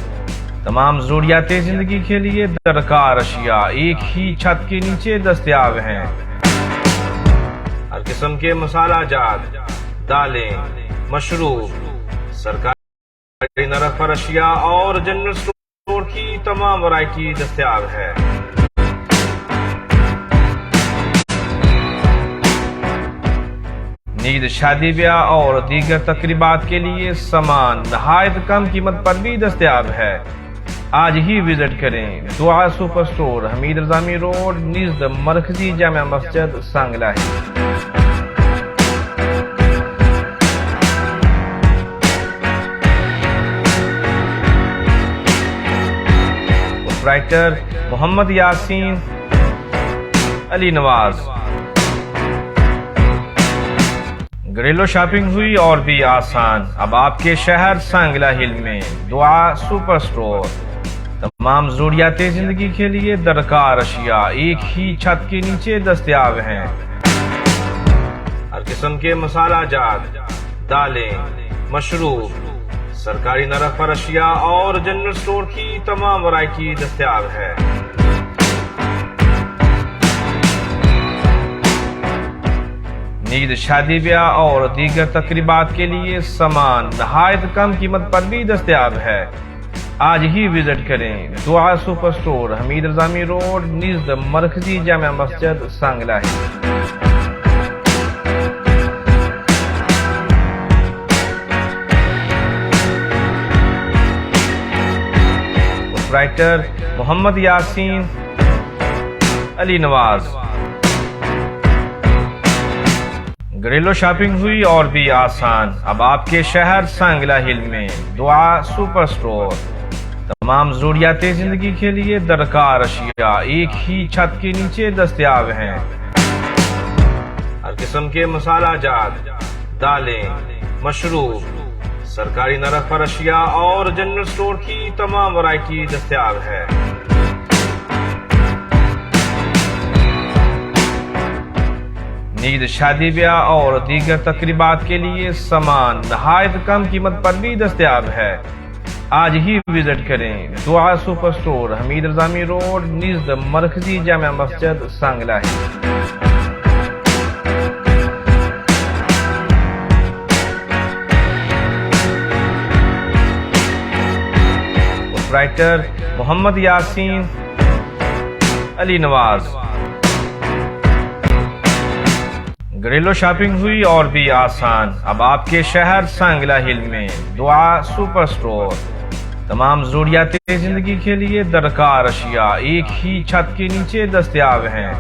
[SPEAKER 3] तमाम जरूरियात जिंदगी के लिए दरकार अशिया एक ही छत के नीचे दस्तयाब हैं। हर किस्म के मसाला जात, दालें, मशरूब, सरकारी नरक पर अशिया और जनरल स्टोर की तमाम वैरायटी दस्तयाब है। नींद, शादी ब्याह और दीगर तकरीबात के लिए सामान नहायत कम कीमत पर भी दस्तयाब है। आज ही विजिट करें दुआ super store, Hamid Rajami road, निज़द मरकजी जामा मस्जिद सांगला है। राइटर मोहम्मद यासीन अली नवाज। घरेलू शॉपिंग हुई और भी आसान अब आपके शहर सांगला हिल में दुआ सुपर स्टोर। तमाम जरूरियात जिंदगी के लिए दरकार अशिया एक ही छत के नीचे दस्तयाब हैं। हर किस्म के मसाला जात, दालें, मशरूब, सरकारी नरक पर अशिया और जनरल स्टोर की तमाम वैरायटी दस्तयाब है। नींद, शादी ब्याह और दीगर तकरीबात के लिए सामान नहायत कम कीमत पर भी दस्तयाब है। आज ही विजिट करें दुआ super store, Hamid Rajami road, निज़द मरकजी जामा मस्जिद सांगला है। राइटर मोहम्मद यासीन अली नवाज। घरेलू शॉपिंग हुई और भी आसान अब आपके शहर सांगला हिल में दुआ सुपर स्टोर। तमाम जरूरियात जिंदगी के लिए दरकार अशिया एक ही छत के नीचे दस्तयाब हैं। हर किस्म के मसाला जात, दालें, मशरूब, सरकारी नरक पर अशिया और जनरल स्टोर की तमाम वैरायटी दस्तयाब है। नींद, शादी ब्याह और दीगर तकरीबात के लिए सामान नहायत कम कीमत पर भी दस्तयाब है। आज ही विजिट करें दुआ super store, Hamid Rajami road, निज़द मरकजी जामा मस्जिद सांगला है। राइटर मोहम्मद यासीन अली नवाज। घरेलू शॉपिंग हुई और भी आसान अब आपके शहर सांगला हिल में दुआ सुपर स्टोर। तमाम जरूरियात जिंदगी के लिए दरकार अशिया एक ही छत के नीचे दस्तयाब हैं।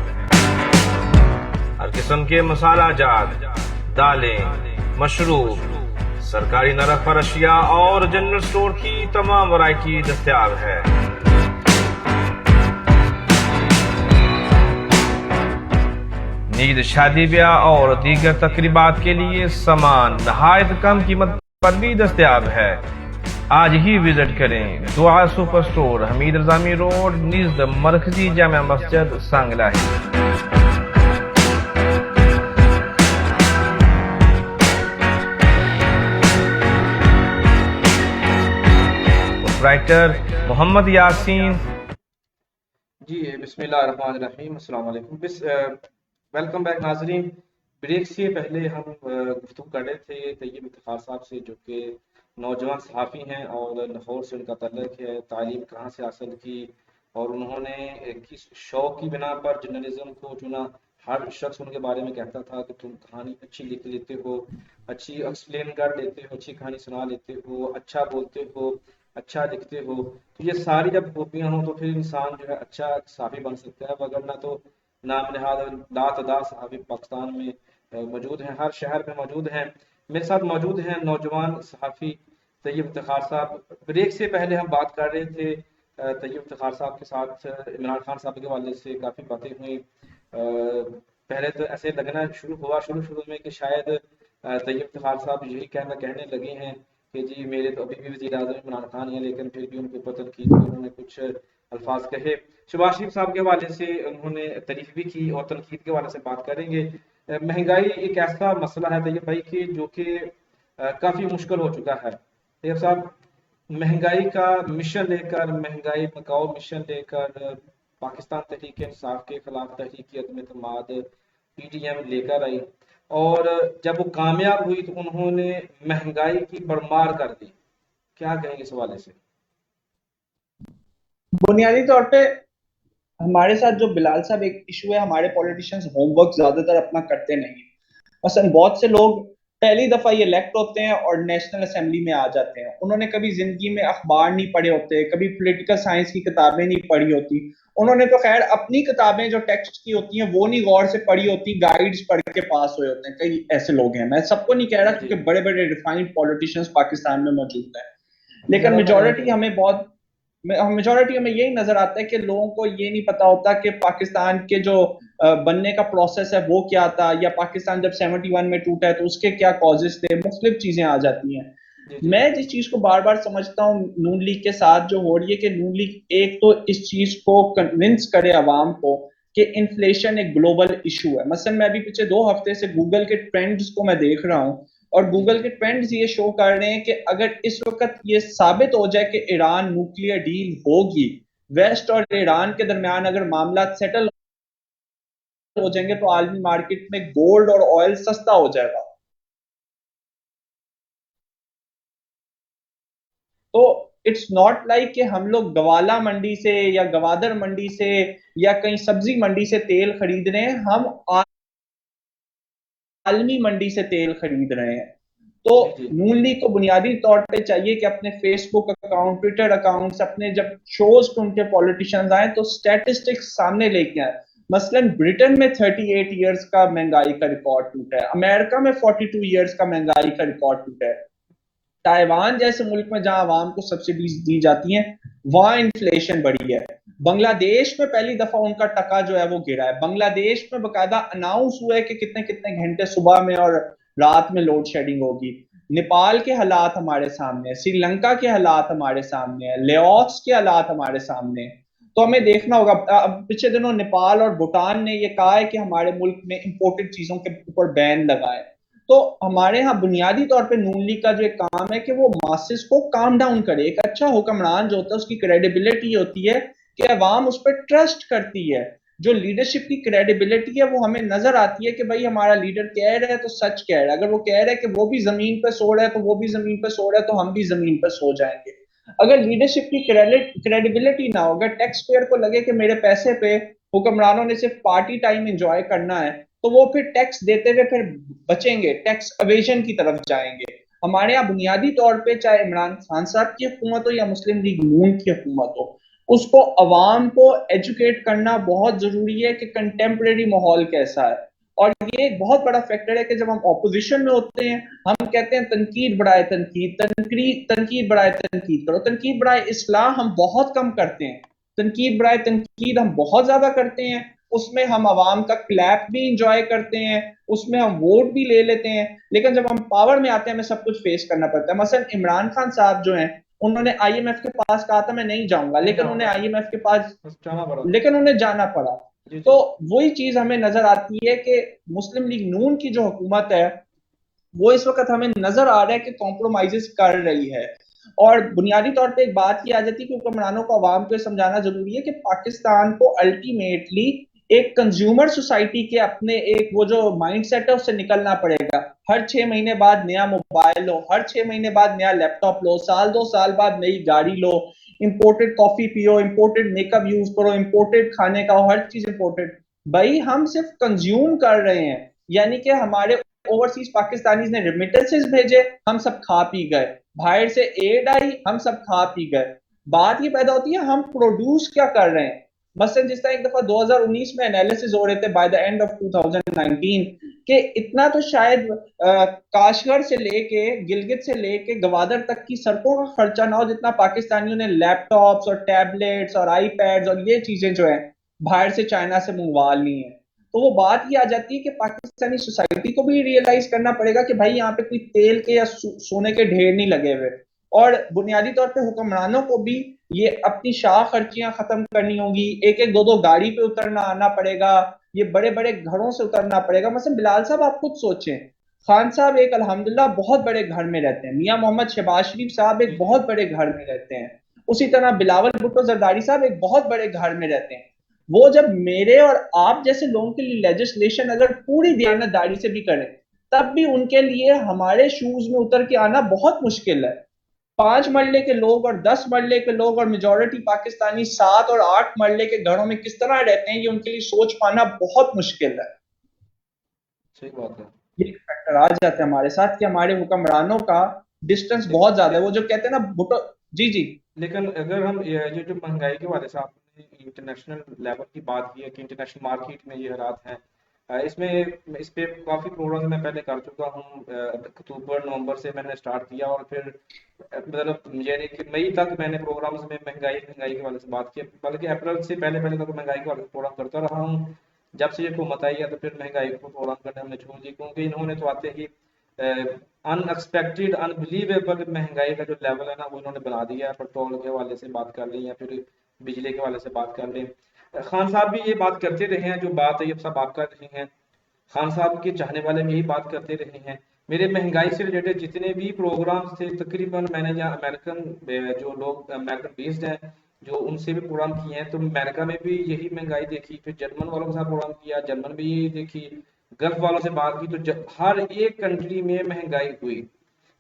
[SPEAKER 3] हर किस्म के मसाला जात, दालें, मशरूब, सरकारी नरक पर अशिया और जनरल स्टोर की तमाम वैरायटी दस्तयाब है। नीज शादी ब्याह और दीगर तकरीबात के लिए सामान नहायत कम कीमत पर भी दस्तयाब है। आज ही विजिट करें दुआ super store, Hamid Rajami road, निज़द मरकजी जामा मस्जिद, सांगला है। राइटर मोहम्मद यासीन।
[SPEAKER 1] जी बिस्मिल्लाहिर्रहमानिर्रहीम, अस्सलाम वालेकुम। वेलकम बैक नाजरीन। ब्रेक से पहले हम गुफ्तगू कर रहे थे तैयब इफ्तिखार साहब से, जो कि नौजवान सहाफ़ी हैं और लाहौर से उनका तल्लुक़ है। तालीम कहाँ से हासिल की और उन्होंने किस शौक़ की बिना पर जर्नलिज़्म को चुना। हर शख्स उनके बारे में कहता था कि तुम कहानी अच्छी लिख लेते हो, अच्छी एक्सप्लेन कर लेते हो, अच्छी कहानी सुना लेते हो, अच्छा बोलते हो, अच्छा लिखते हो। तो ये सारी जब खूबियाँ हों तो फिर इंसान जो है अच्छा सहाफ़ी बन सकता है, वगरना तो नाम नहाद लातदार सहाफ़ी पाकिस्तान में मौजूद हैं, हर शहर में मौजूद हैं। मेरे साथ मौजूद हैं नौजवान सहाफ़ी तैयब इफ्तिखार साहब। ब्रेक से पहले हम बात कर रहे थे तैयब इफ्तिखार साहब के साथ इमरान खान साहब के हवाले से काफ़ी बातें हुई। पहले तो ऐसे लगना शुरू में कि शायद तैयब इफ्तिखार साहब यही कहने लगे हैं कि जी मेरे तो अभी भी वज़ीर आज़म इमरान खान हैं, लेकिन फिर भी उनके ऊपर तनकीद की उन्होंने कुछ अल्फाज कहे। शहबाज शरीफ साहब के हवाले से उन्होंने तारीफ भी की और तनकीद के हवाले से बात करेंगे। महंगाई एक ऐसा मसला है तैयब भाई कि जो कि काफ़ी मुश्किल हो चुका है। तैयब साहब, महंगाई का मिशन लेकर, महंगाई भगाओ मिशन लेकर पाकिस्तान तहरीक इंसाफ के खिलाफ तहरीक अदम एतमाद PTM लेकर आई, और जब वो कामयाब हुई तो उन्होंने महंगाई की भरमार कर दी। क्या कहेंगे इस हवाले से?
[SPEAKER 2] बुनियादी तौर पे हमारे साथ जो बिलाल साहब एक इशू है, हमारे पॉलिटिशियंस होमवर्क ज्यादातर अपना करते नहीं है। मसलन बहुत से लोग पहली दफा ये इलेक्ट होते हैं और नेशनल असेंबली में आ जाते हैं, उन्होंने कभी जिंदगी में अखबार नहीं पढ़े होते, कभी पॉलिटिकल साइंस की किताबें नहीं पढ़ी होती। उन्होंने तो खैर अपनी किताबें जो टेक्स्ट की होती हैं वो नहीं गौर से पढ़ी होती, गाइड्स पढ़ के पास हुए होते हैं। कई ऐसे लोग हैं, मैं सबको नहीं कह रहा,
[SPEAKER 1] जी
[SPEAKER 2] क्योंकि बड़े बड़े रिफाइंड पॉलिटिशियंस पाकिस्तान में मौजूद हैं, लेकिन
[SPEAKER 1] ज्यादातर हैं।
[SPEAKER 2] मेजोरिटी हमें यही नजर आता है कि लोगों को ये नहीं पता होता कि पाकिस्तान के जो बनने का प्रोसेस है वो क्या था, या पाकिस्तान जब 71 में टूटा है तो उसके क्या कॉजेस थे, मुख्तलिफ चीजें आ जाती हैं।
[SPEAKER 1] जी जी
[SPEAKER 2] मैं जिस चीज को बार बार समझता हूँ नून लीग के साथ जो हो रही है, कि नून लीग एक तो इस चीज को कन्विंस करे अवाम को कि इन्फ्लेशन एक ग्लोबल इशू है। मसलन मैं अभी पिछले 2 हफ्ते से गूगल के ट्रेंड्स को मैं देख रहा हूँ, और
[SPEAKER 1] जी
[SPEAKER 2] गूगल के ट्रेंड्स ये शो कर रहे हैं कि अगर इस वक्त ये साबित हो जाए कि ईरान न्यूक्लियर डील होगी, वेस्ट और ईरान के दरमियान अगर मामला सेटल हो जाएंगे, तो आलमी मार्केट में गोल्ड और ऑयल सस्ता हो जाएगा। तो इट्स नॉट लाइक कि हम लोग गवाला मंडी से या गवादर मंडी से या कहीं सब्जी मंडी से तेल खरीद रहे हैं, हम आलमी मंडी से तेल खरीद रहे हैं। तो
[SPEAKER 1] जी जी
[SPEAKER 2] नून लीग को बुनियादी तौर पे चाहिए कि अपने फेसबुक अकाउंट, ट्विटर अकाउंट्स, अपने जब शोज पे उनके पॉलिटिशियंस आए तो स्टैटिस्टिक्स सामने लेके आए। मसलन ब्रिटेन में 38 इयर्स का महंगाई का रिकॉर्ड टूटा है, अमेरिका में 42 इयर्स का महंगाई का रिकॉर्ड टूटा है, ताइवान जैसे मुल्क में जहां आवाम को सब्सिडीज दी जाती हैं वहां इन्फ्लेशन बढ़ी है, बांग्लादेश में पहली दफा उनका टका जो है वो गिरा है, बांग्लादेश में बकायदा अनाउंस हुआ है कि कितने कितने घंटे सुबह में और रात में लोड शेडिंग होगी। नेपाल के हालात हमारे सामने है, श्रीलंका के हालात हमारे सामने है, लेओस के हालात हमारे सामने है। तो हमें देखना होगा। अब पिछले दिनों नेपाल और भूटान ने यह कहा है कि हमारे मुल्क में इंपोर्टेड चीजों के ऊपर बैन लगाए। तो हमारे यहाँ बुनियादी तौर पे नून लीग का जो एक काम है कि वो मासेस को काम डाउन करे। एक अच्छा हुक्मरान जो होता है उसकी क्रेडिबिलिटी होती है कि अवाम उस पर ट्रस्ट करती है। जो लीडरशिप की क्रेडिबिलिटी है वो हमें नजर आती है कि भाई हमारा लीडर कह रहा है तो सच कह रहा है। अगर वो कह रहा है कि वो भी जमीन पे सो रहा है तो वो भी जमीन पे सो रहा है, तो हम भी जमीन पे सो जाएंगे। अगर लीडरशिप की क्रेडिबिलिटी ना हो, अगर टैक्स पेयर को लगे कि मेरे पैसे पे हुक्मरानों ने सिर्फ पार्टी टाइम एंजॉय करना है, तो वो फिर टैक्स देते हुए फिर बचेंगे, टैक्स अवेजन की तरफ जाएंगे। हमारे यहाँ बुनियादी तौर पे चाहे इमरान खान साहब की हुकूमत हो या मुस्लिम लीग नून की हुकूमत हो, उसको अवाम को एजुकेट करना बहुत जरूरी है कि कंटेम्प्रेरी माहौल कैसा है। और ये एक बहुत बड़ा फैक्टर है कि जब हम ऑपोजिशन में होते हैं हम कहते हैं तनकीद बढ़ाए तनकीद, तनकीद बढ़ाए तनकीद करो, तनकीद बढ़ाए इस्लाह हम बहुत कम करते हैं, तनकीद बढ़ाए तनकीद हम बहुत ज्यादा करते हैं। उसमें हम आवाम का क्लैप भी इंजॉय करते हैं, उसमें हम वोट भी ले लेते हैं, लेकिन जब हम पावर में आते हैं हमें सब कुछ फेस करना पड़ता है। मसलन इमरान खान साहब जो हैं, उन्होंने आईएमएफ के पास कहा था मैं नहीं जाऊंगा,
[SPEAKER 1] नहीं
[SPEAKER 2] लेकिन उन्हें
[SPEAKER 1] जाऊंगा,
[SPEAKER 2] आईएमएफ के पास
[SPEAKER 1] बस जाना पड़ा।
[SPEAKER 2] लेकिन उन्हें जाना पड़ा।
[SPEAKER 1] जी
[SPEAKER 2] तो
[SPEAKER 1] जी।
[SPEAKER 2] वही चीज हमें नजर आती है कि मुस्लिम लीग नून की जो हुकूमत है वो इस वक्त हमें नजर आ रहा है कि कॉम्प्रोमाइजेस कर रही है। और बुनियादी तौर पे एक बात ये आ जाती है कि हुक्मरानों को आवाम को समझाना जरूरी है कि पाकिस्तान को अल्टीमेटली एक कंज्यूमर सोसाइटी के अपने एक वो जो माइंड सेट है उससे निकलना पड़ेगा। हर 6 महीने बाद नया मोबाइल लो, हर 6 महीने बाद नया लैपटॉप लो, साल 2 साल बाद नई गाड़ी लो, इंपोर्टेड कॉफी पियो, इंपोर्टेड मेकअप यूज करो, इंपोर्टेड खाने का, हर चीज इंपोर्टेड। भाई हम सिर्फ कंज्यूम कर रहे हैं, यानी कि हमारे ओवरसीज पाकिस्तानीज ने रिमिटेंसेस भेजे, हम सब खा पी गए, बाहर से एड आई, हम सब खा पी गए। बात ये पैदा होती है हम प्रोड्यूस क्या कर रहे हैं। मसलन जिस तरह एक दफा 2019 में एनालिसिस हो रहे थे बाय द एंड ऑफ 2019 कि इतना तो शायद काशगर से लेके गिलगित से लेके गवादर तक की सड़कों का खर्चा ना हो जितना पाकिस्तानियों ने लैपटॉप्स और टैबलेट्स और आईपैड्स और ये चीजें जो है बाहर से चाइना से मंगवा ली हैं। तो वो बात ये आ जाती है कि पाकिस्तानी सोसाइटी को भी रियलाइज करना पड़ेगा कि भाई यहाँ पे कोई तेल के या सोने के ढेर नहीं लगे हुए। और बुनियादी तौर पे हुक्मरानों को भी ये अपनी शाह खर्चियां खत्म करनी होगी, एक एक दो दो गाड़ी पे उतरना आना पड़ेगा, ये बड़े बड़े घरों से उतरना पड़ेगा। मतलब बिलाल साहब आप खुद सोचें, खान साहब एक अल्हम्दुलिल्लाह बहुत बड़े घर में रहते हैं, मियां मोहम्मद शहबाज शरीफ साहब एक बहुत बड़े घर में रहते हैं, उसी तरह बिलावल भुट्टो जरदारी साहब एक बहुत बड़े घर में रहते हैं। वो जब मेरे और आप जैसे लोगों के लिए लेजिस्लेशन अगर पूरी दयानतदारी से भी करें तब भी उनके लिए हमारे शूज में उतर के आना बहुत मुश्किल है। 5 मरले के लोग और 10 मरले के लोग और मेजोरिटी पाकिस्तानी 7 और 8 मरले के घरों में किस तरह रहते हैं ये उनके लिए सोच पाना बहुत मुश्किल है।
[SPEAKER 1] सही बात है।
[SPEAKER 2] ये फैक्टर आ जाता है हमारे साथ कि हमारे हुक्मरानों का डिस्टेंस बहुत ज्यादा है। वो जो कहते हैं ना भुट्टो, जी जी।
[SPEAKER 1] लेकिन अगर हम ये जो महंगाई के वाले से आपने इंटरनेशनल लेवल की बात की है कि इंटरनेशनल मार्केट में ये हालात हैं, इसमें इस पे काफ़ी प्रोग्राम्स मैं पहले कर चुका हूँ। अक्टूबर नवंबर से मैंने स्टार्ट किया और फिर मतलब यानी कि मई तक मैंने प्रोग्राम्स में महंगाई के वाले से बात की, बल्कि अप्रैल से पहले पहले तक महंगाई के वाले से प्रोग्राम करता रहा हूँ। जब से ये हुकूमत आई है तो फिर महंगाई को प्रोग्राम करने हमने छोड़ दी, क्योंकि इन्होंने तो आते ही अनएक्सपेक्टेड अनबिलीवेबल महंगाई का जो लेवल है ना वो इन्होंने बना दिया है। पेट्रोल के हवाले से बात कर लें या फिर बिजली के हवाले से बात कर लें, खान साहब भी ये बात करते रहे हैं, जो बात है ये सब आप कर रहे हैं, खान साहब के चाहने वाले भी यही बात करते रहे हैं। मेरे महंगाई से रिलेटेड जितने भी प्रोग्राम्स थे तकरीबन मैंने यहाँ अमेरिकन जो लोग अमेरिकन बेस्ड हैं जो उनसे भी प्रोग्राम किए हैं, तो अमेरिका में भी यही महंगाई देखी, फिर जर्मन वालों के साथ प्रोग्राम किया, जर्मन भी यही देखी, गल्फ वालों से बात की, तो हर एक कंट्री में महंगाई हुई।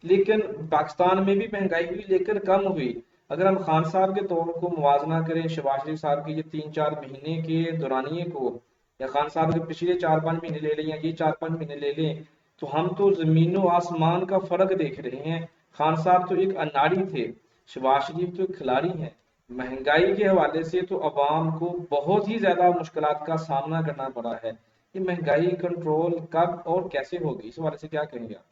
[SPEAKER 1] लेकिन पाकिस्तान में भी महंगाई हुई लेकिन कम हुई। अगर हम खान साहब के तौर को मुवाजना करें शहबाज शरीफ साहब के ये 3-4 महीने के दौरानिए को, या खान साहब के पिछले 4-5 महीने ले लें या ये 4-5 महीने ले लें, तो हम तो जमीनों आसमान का फर्क देख रहे हैं। खान साहब तो एक अनाड़ी थे, शहबाज शरीफ तो एक खिलाड़ी हैं। महंगाई के हवाले से तो अवाम को बहुत ही ज्यादा मुश्किलात का सामना करना पड़ा है। ये महंगाई कंट्रोल कब और कैसे होगी, इस हवाले से क्या कहेंगे आप?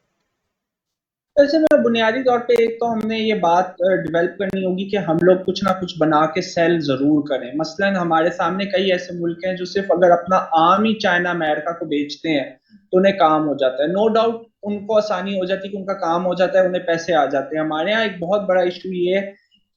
[SPEAKER 2] वैसे में बुनियादी तौर पे एक तो हमने ये बात डेवलप करनी होगी कि हम लोग कुछ ना कुछ बना के सेल जरूर करें। मसलन हमारे सामने कई ऐसे मुल्क हैं जो सिर्फ अगर अपना आम ही चाइना अमेरिका को बेचते हैं तो उन्हें काम हो जाता है। नो डाउट उनको आसानी हो जाती है कि उनका काम हो जाता है, उन्हें पैसे आ जाते हैं। हमारे यहाँ एक बहुत बड़ा इशू ये है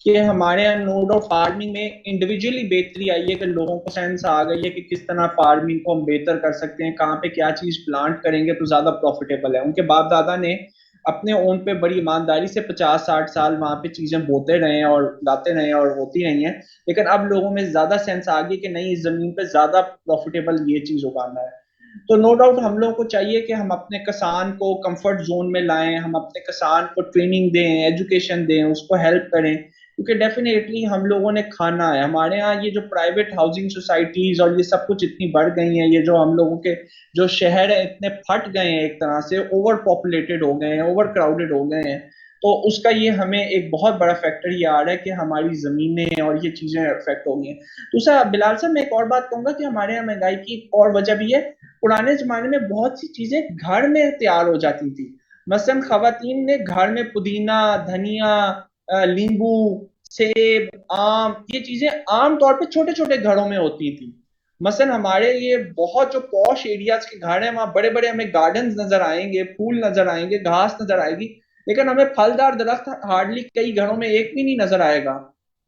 [SPEAKER 2] कि हमारे यहाँ नो डाउट फार्मिंग में इंडिविजुअली बेहतरी आई है कि लोगों को सेंस आ गई है कि किस तरह फार्मिंग को हम बेहतर कर सकते हैं, कहाँ पे क्या चीज प्लांट करेंगे तो ज्यादा प्रॉफिटेबल है। उनके बाप दादा ने अपने ओन पे बड़ी ईमानदारी से 50-60 साल वहां पे चीजें बोते रहे हैं और उगाते रहे हैं और होती रही हैं। लेकिन अब लोगों में ज्यादा सेंस आ गई कि नहीं, इस जमीन पे ज्यादा प्रॉफिटेबल ये चीज उगाना है। तो नो डाउट हम लोगों को चाहिए कि हम अपने किसान को कंफर्ट जोन में लाएं, हम अपने किसान को ट्रेनिंग दें, एजुकेशन दें, उसको हेल्प करें, क्योंकि डेफिनेटली हम लोगों ने खाना है। हमारे यहाँ ये जो प्राइवेट हाउसिंग सोसाइटीज और ये सब कुछ इतनी बढ़ गई हैं, ये जो हम लोगों के जो शहर है इतने फट गए हैं, एक तरह से ओवर पॉपुलेटेड हो गए हैं, ओवर क्राउडेड हो गए हैं। तो उसका ये हमें एक बहुत बड़ा फैक्टर ये आ रहा है कि हमारी जमीनें और ये चीजें अफेक्ट हो गई हैं। दूसरा बिलाल साहब मैं एक और बात कहूंगा कि हमारे यहाँ महंगाई की एक और वजह भी है, पुराने जमाने में बहुत सी चीजें घर में तैयार हो जाती थी। मसलन खवातीन ने घर में पुदीना, धनिया, नींबू, सेब, आम, ये चीजें आम तौर पे छोटे छोटे घरों में होती थी। मसलन हमारे लिए बहुत जो पॉश एरियाज के घर हैं वहां बड़े बड़े हमें गार्डन नजर आएंगे, फूल नजर आएंगे, घास नजर आएगी, लेकिन हमें फलदार दरख्त हार्डली कई घरों में एक भी नहीं नजर आएगा।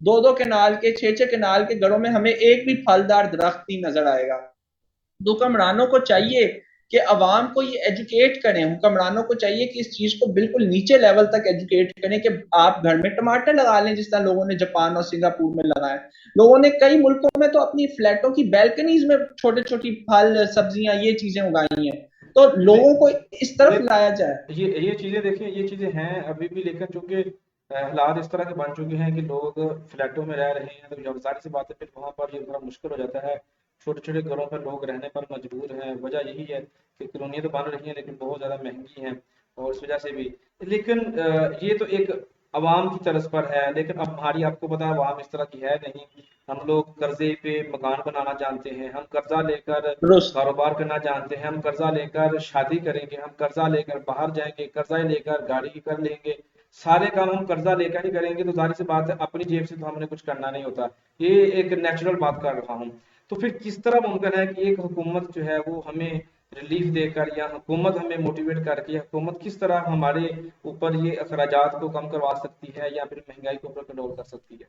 [SPEAKER 2] दो दो केनाल के, छह छह केनाल के घरों में हमें एक भी फलदार दरख्त नहीं नजर आएगा। हुक्मरानों को चाहिए कि अवाम को ये एजुकेट करें, हुक्मरानों को चाहिए कि इस चीज को बिल्कुल नीचे लेवल तक एजुकेट करें कि आप घर में टमाटर लगा लें जिस तरह लोगों ने जापान और सिंगापुर में लगाए। लोगों ने कई मुल्कों में तो अपनी फ्लैटों की बैल्कनीज में छोटे छोटी फल सब्जियां ये चीजें उगाई हैं। तो
[SPEAKER 1] ले,
[SPEAKER 2] लोगों को इस तरफ
[SPEAKER 1] ले,
[SPEAKER 2] लाया जाए।
[SPEAKER 1] ये चीजें देखिए, ये चीजें हैं अभी भी, लेकिन चूंकि हालात इस तरह के बन चुके हैं कि लोग फ्लैटों में रह रहे हैं, तो जब जाहिर सी बात है फिर वहां पर ये थोड़ा मुश्किल हो जाता है। छोटे छोटे घरों पर लोग रहने पर मजबूर हैं। वजह यही है कि कॉलोनियाँ तो बन रही हैं लेकिन बहुत ज़्यादा महंगी हैं, और उस वजह से भी। लेकिन ये तो एक अवाम की तरफ पर है, लेकिन अब हमारी, आपको पता है, अवाम इस तरह की है नहीं। हम लोग कर्जे पे मकान बनाना जानते हैं, हम कर्जा लेकर
[SPEAKER 2] दुरुस्त।
[SPEAKER 1] कारोबार करना जानते हैं, हम कर्जा लेकर शादी करेंगे, हम कर्जा लेकर बाहर जाएंगे, कर्जा लेकर गाड़ी कर लेंगे। सारे काम हम कर्जा लेकर ही करेंगे, तो जाहिर सी बात है अपनी जेब से तो हमने कुछ करना नहीं होता। ये एक नेचुरल बात कर रहा हूँ। तो फिर किस तरह मुमकिन है कि एक हुकूमत जो है वो हमें रिलीफ देकर, या हुकूमत हमें मोटिवेट करके, या हुकूमत किस तरह हमारे ऊपर ये अखराजात को कम करवा सकती है, या फिर महंगाई को ऊपर कंट्रोल कर सकती है?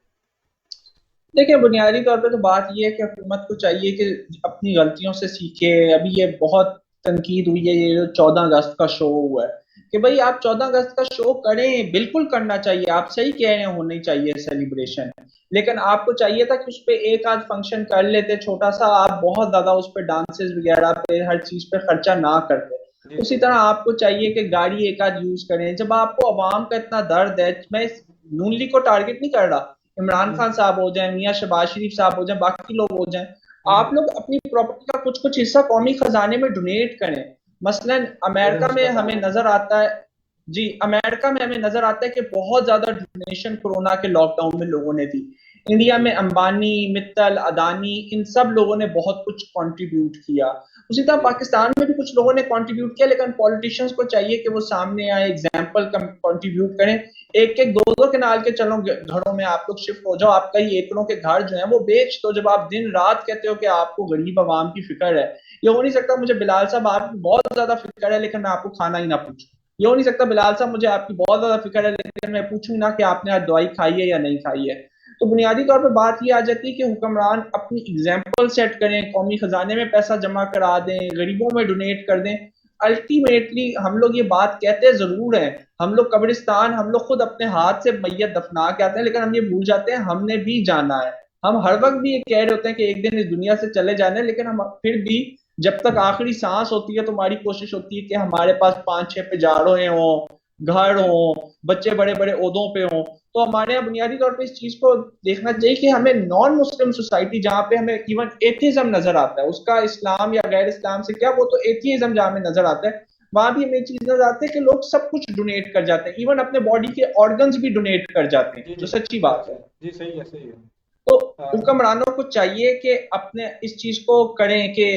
[SPEAKER 2] देखिए, बुनियादी तौर पे तो बात ये है कि हुकूमत को चाहिए कि अपनी गलतियों से सीखे। अभी ये बहुत तनकीद हुई है ये जो 14 अगस्त का शो हुआ है, कि भाई आप 14 अगस्त का शो करें, बिल्कुल करना चाहिए, आप सही कह रहे हैं, होनी चाहिए सेलिब्रेशन। लेकिन आपको चाहिए था कि उस पर एक आध फंक्शन कर लेते छोटा सा, आप बहुत ज्यादा उस पर डांसेस वगैरह पे हर चीज पे खर्चा ना करते।
[SPEAKER 1] जी
[SPEAKER 2] उसी
[SPEAKER 1] जी।
[SPEAKER 2] तरह आपको चाहिए कि गाड़ी एक आध यूज करें। जब आपको अवाम का इतना दर्द है, मैं इस नून लीग को टारगेट नहीं कर रहा, इमरान
[SPEAKER 1] हम्म
[SPEAKER 2] खान साहब हो जाए, मियाँ शहबाज शरीफ साहब हो जाए, बाकी लोग हो जाए, आप
[SPEAKER 1] हम्म।
[SPEAKER 2] लोग अपनी प्रॉपर्टी का कुछ कुछ हिस्सा कौमी खजाने में डोनेट करें। मसलन
[SPEAKER 1] बड़े
[SPEAKER 2] अमेरिका में
[SPEAKER 1] मुश्किल
[SPEAKER 2] हमें
[SPEAKER 1] काम है।
[SPEAKER 2] नजर आता है, जी, अमेरिका में हमें नजर आता है कि बहुत ज्यादा डोनेशन कोरोना के लॉकडाउन में लोगों ने दी। इंडिया में अंबानी, मित्तल, अदानी, इन सब लोगों ने बहुत कुछ कंट्रीब्यूट किया। उसी तरह
[SPEAKER 1] जी
[SPEAKER 2] पाकिस्तान में भी कुछ लोगों ने कंट्रीब्यूट किया, लेकिन पॉलिटिशियंस को चाहिए कि वो सामने आए, एग्जाम्पल कंट्रीब्यूट करें। एक एक दो दो केनाल के चलो घरों में आप लोग शिफ्ट हो जाओ, आप कई एकड़ों के घर जो है वो बेच दो। जब आप दिन रात कहते हो कि आपको गरीब आवाम की फिक्र है, ये हो नहीं सकता मुझे बिलाल साहब आपकी बहुत ज्यादा फिक्र है लेकिन मैं आपको खाना ही ना पूछूं। ये हो नहीं सकता बिलाल साहब मुझे आपकी बहुत ज्यादा फिक्र है लेकिन मैं पूछूं ना कि आपने आज दवाई खाई है या नहीं खाई है। तो बुनियादी तौर पर बात यह आ जाती है कि हुक्मरान अपनी एग्जाम्पल सेट करें, कौमी खजाने में पैसा जमा करा दें, गरीबों में डोनेट कर दें। अल्टीमेटली हम लोग ये बात कहते जरूर हैं, हम लोग कब्रिस्तान हम लोग खुद अपने हाथ से मैयत दफना के आते हैं, लेकिन हम ये भूल जाते हैं हमने भी जाना है। हम हर वक्त भी ये कह रहे होते हैं कि एक दिन इस दुनिया से चले जाने, लेकिन हम फिर भी जब तक आखिरी सांस होती है तो हमारी कोशिश होती है कि हमारे पास पांच छह पिजाड़े हों, घर हो, बच्चे बड़े बड़े ओहदों पे हों। तो हमारे यहाँ बुनियादी तौर पे इस चीज को देखना चाहिए कि हमें नॉन मुस्लिम सोसाइटी जहाँ पे हमें इवन एथिज्म नजर आता है, उसका इस्लाम या गैर इस्लाम से क्या, वो तो एथिज्म जहाँ हमें नजर आता है, वहां भी हमें चीज नजर आती है कि लोग सब कुछ डोनेट कर जाते हैं, इवन अपने बॉडी के ऑर्गन्स भी डोनेट कर जाते हैं,
[SPEAKER 1] जी
[SPEAKER 2] जो
[SPEAKER 1] जी।
[SPEAKER 2] सच्ची बात है।
[SPEAKER 1] जी सही है, सही है।
[SPEAKER 2] तो
[SPEAKER 1] अ,
[SPEAKER 2] हुक्मरानों को चाहिए कि अपने इस चीज को करें कि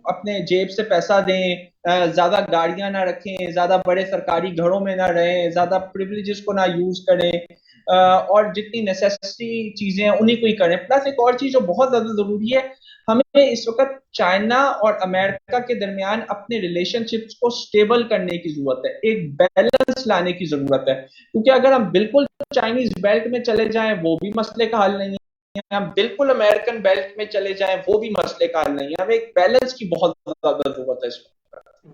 [SPEAKER 2] अपने जेब से पैसा दें, ज्यादा गाड़ियां ना रखें, ज्यादा बड़े सरकारी घरों में ना रहें, ज्यादा प्रिविलेजेस को ना यूज करें, और जितनी नेसेसरी चीजें हैं उन्हीं को ही करें। प्लस एक और चीज जो बहुत ज्यादा जरूरी है, हमें इस वक्त चाइना और अमेरिका के दरमियान अपने रिलेशनशिप्स को स्टेबल करने की जरूरत है, एक बैलेंस लाने की जरूरत है। क्योंकि अगर हम बिल्कुल चाइनीज बेल्ट में चले जाएं वो भी मसले का हल नहीं है, हम बिल्कुल अमेरिकन बेल्ट में चले जाएं वो भी मसले का हल नहीं है, हमें एक बैलेंस की बहुत ज्यादा जरूरत है इसमें।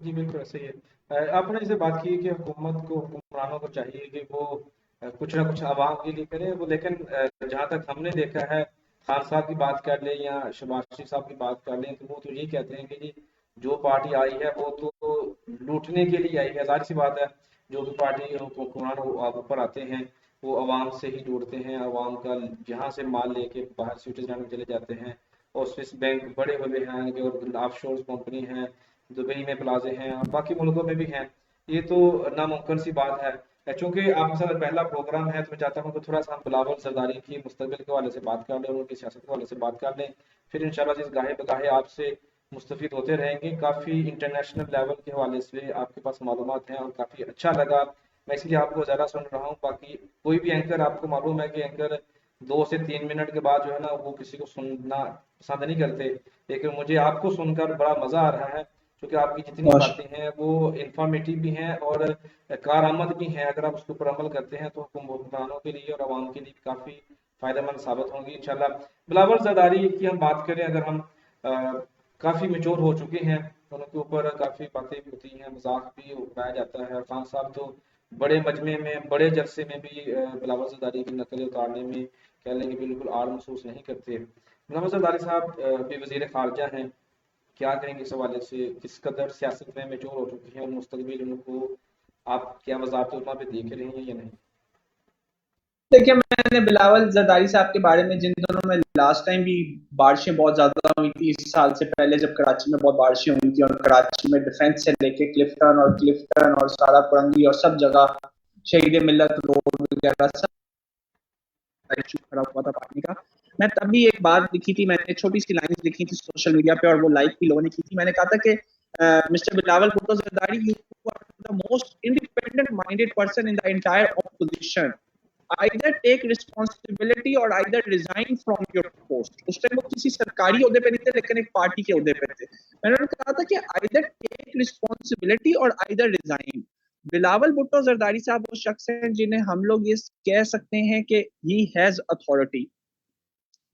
[SPEAKER 1] जी बिल्कुल सही है। आपने जैसे बात की कि हुकूमत को, हुक्मरानों को चाहिए कि वो कुछ ना कुछ आवाम के लिए करे वो, लेकिन जहाँ तक हमने देखा है, खान साहब की बात कर लें या शहबाज शरीफ साहब की बात कर लें, तो वो तो ये कहते हैं कि जी जो पार्टी आई है वो तो लूटने के लिए आई है। जाहिर सी बात है, जो भी पार्टी हुक्मरान ऊपर आते हैं वो आवाम से ही जुड़ते हैं, आवाम का यहाँ से माल लेके बाहर स्विट्जरलैंड में चले जाते हैं, और स्विस बैंक बड़े हुए हैं, जो ऑफशोर कंपनी हैं, दुबई में प्लाजे हैं और बाकी मुल्कों में भी हैं। ये तो नामुमकिन सी बात है। चूंकि आपके साथ पहला प्रोग्राम है तो मैं चाहता हूँ कि थोड़ा सा हम बिलावल सरदारी की मुस्तकबिल के हवाले से बात कर लें और उनकी सियासत के हवाले से बात कर लें। फिर इंशाल्लाह जिस गाहे बगाहे आपसे मुस्तफीद होते रहेंगे। काफ़ी इंटरनेशनल लेवल के हवाले से आपके पास मालूमात हैं और काफ़ी अच्छा लगा। मैं इसलिए आपको ज़्यादा सुन रहा हूँ। बाकी कोई भी एंकर, आपको मालूम है कि एंकर 2 से 3 मिनट के बाद जो है ना वो किसी को सुनना पसंद नहीं करते। लेकिन मुझे आपको सुनकर बड़ा मजा आ रहा है, क्योंकि आपकी जितनी
[SPEAKER 2] माश-
[SPEAKER 1] बातें हैं वो इंफॉर्मेटिव भी हैं और कारआमद भी हैं। अगर आप उसके ऊपर अमल करते हैं तो हुक्मरानों के लिए और आवाम के लिए काफी फायदेमंद साबित होंगी इंशाल्लाह। बिलावल जरदारी की हम बात करें, अगर हम काफी मेच्योर हो चुके हैं, उनके ऊपर काफी बातें भी होती हैं, मजाक भी उड़ाया जाता है। और खान साहब तो बड़े मजमे में, बड़े जलसे में भी बिलावल जरदारी की नकलें उतारने में कह लें कि बिल्कुल आड़ महसूस नहीं करते। बिलावल जरदारी साहब भी वजीर खारजा हैं, क्या कहेंगे इस हवाले से, किस कदर सियासत में मेच्योर हो चुकी हैं और मुस्तकबिल उनको आप क्या वजारत उलमा पे देख रहे हैं या नहीं?
[SPEAKER 2] देखिए, मैंने बिलावल जरदारी साहब के बारे में, जिन दिनों में लास्ट टाइम भी बारिशें बहुत ज्यादा हुई थी, इस साल से पहले जब कराची में बहुत बारिशें हुई थी और कराची में डिफेंस से लेके क्लिफ्टन और सारा कुरंगी और सब जगह शहीद मिल्लत रोड वगैरह सब इशू खड़ा हुआ था पानी का। मैं तब भी एक बात लिखी थी, मैंने छोटी सी लाइन लिखी थी सोशल मीडिया पे और वो लाइक भी लोगों ने की थी। मैंने कहा था कि mister Bilawal Bhutto Zardari, you are the most independent minded person in the entire opposition, either take responsibility or either resign from your post। उस टाइम वो किसी सरकारी ओहदे पे नहीं थे लेकिन एक पार्टी के ओहदे पे थे। मैंने उन्हें कहा था कि either take responsibility or either resign। Bilawal Bhutto Zardari साहब वो शख्स हैं जिन्हें हम लोग ये कह सकते हैं कि he has authority।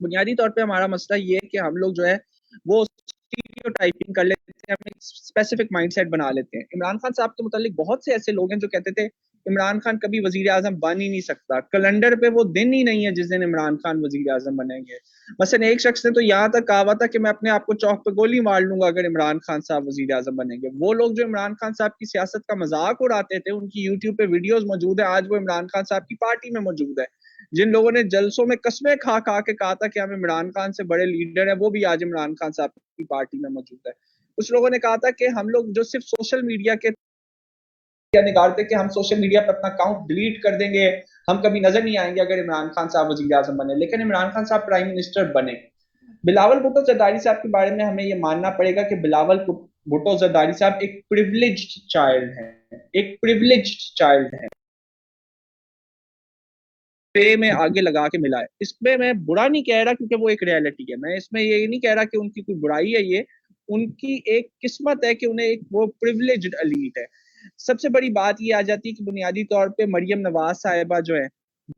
[SPEAKER 2] बुनियादी तौर पे हमारा मसला ये है कि हम लोग जो है वो स्टीरियोटाइपिंग कर लेते हैं, हम एक स्पेसिफिक माइंडसेट बना लेते हैं। इमरान खान साहब के मुतालिक बहुत से ऐसे लोग हैं जो कहते थे इमरान खान कभी वजीर आजम बन ही नहीं सकता, कैलेंडर पे वो दिन ही नहीं है जिस दिन इमरान खान वजीर आजम बनेंगे। मसलन एक शख्स ने तो यहाँ तक कहा हुआ था कि मैं अपने आप को चौक पे गोली मार लूंगा अगर इमरान खान साहब वजीर आजम बनेंगे। वो लोग जो इमरान खान साहब की सियासत का मजाक उड़ाते थे, उनकी यूट्यूब पे वीडियोस मौजूद है, आज वो इमरान खान साहब की पार्टी में मौजूद है। जिन लोगों ने जलसों में कस्में खा खा के कहा था कि हम इमरान खान से बड़े लीडर हैं, वो भी आज इमरान खान साहब की पार्टी में मौजूद है। कुछ लोगों ने कहा था कि हम लोग जो सिर्फ सोशल मीडिया के निकालते कि हम सोशल मीडिया पर अपना अकाउंट डिलीट कर देंगे, हम कभी नजर नहीं आएंगे अगर इमरान खान साहब वजीर आजम बने, लेकिन इमरान खान साहब प्राइम मिनिस्टर बने। बिलावल भुट्टो जरदारी साहब के बारे में हमें ये मानना पड़ेगा कि बिलावल भुट्टो जरदारी साहब एक प्रिविलेज्ड चाइल्ड है, एक प्रिविलेज्ड चाइल्ड है, पे में आगे लगा के मिला है। इसमें मैं बुरा नहीं कह रहा क्योंकि वो एक रियलिटी है, मैं इसमें ये नहीं कह रहा कि उनकी कोई बुराई है, ये उनकी एक किस्मत है कि उन्हें एक वो प्रिविलेज्ड एलीट है। सबसे बड़ी बात ये आ जाती है कि बुनियादी तौर पे मरियम नवाज साहिबा जो है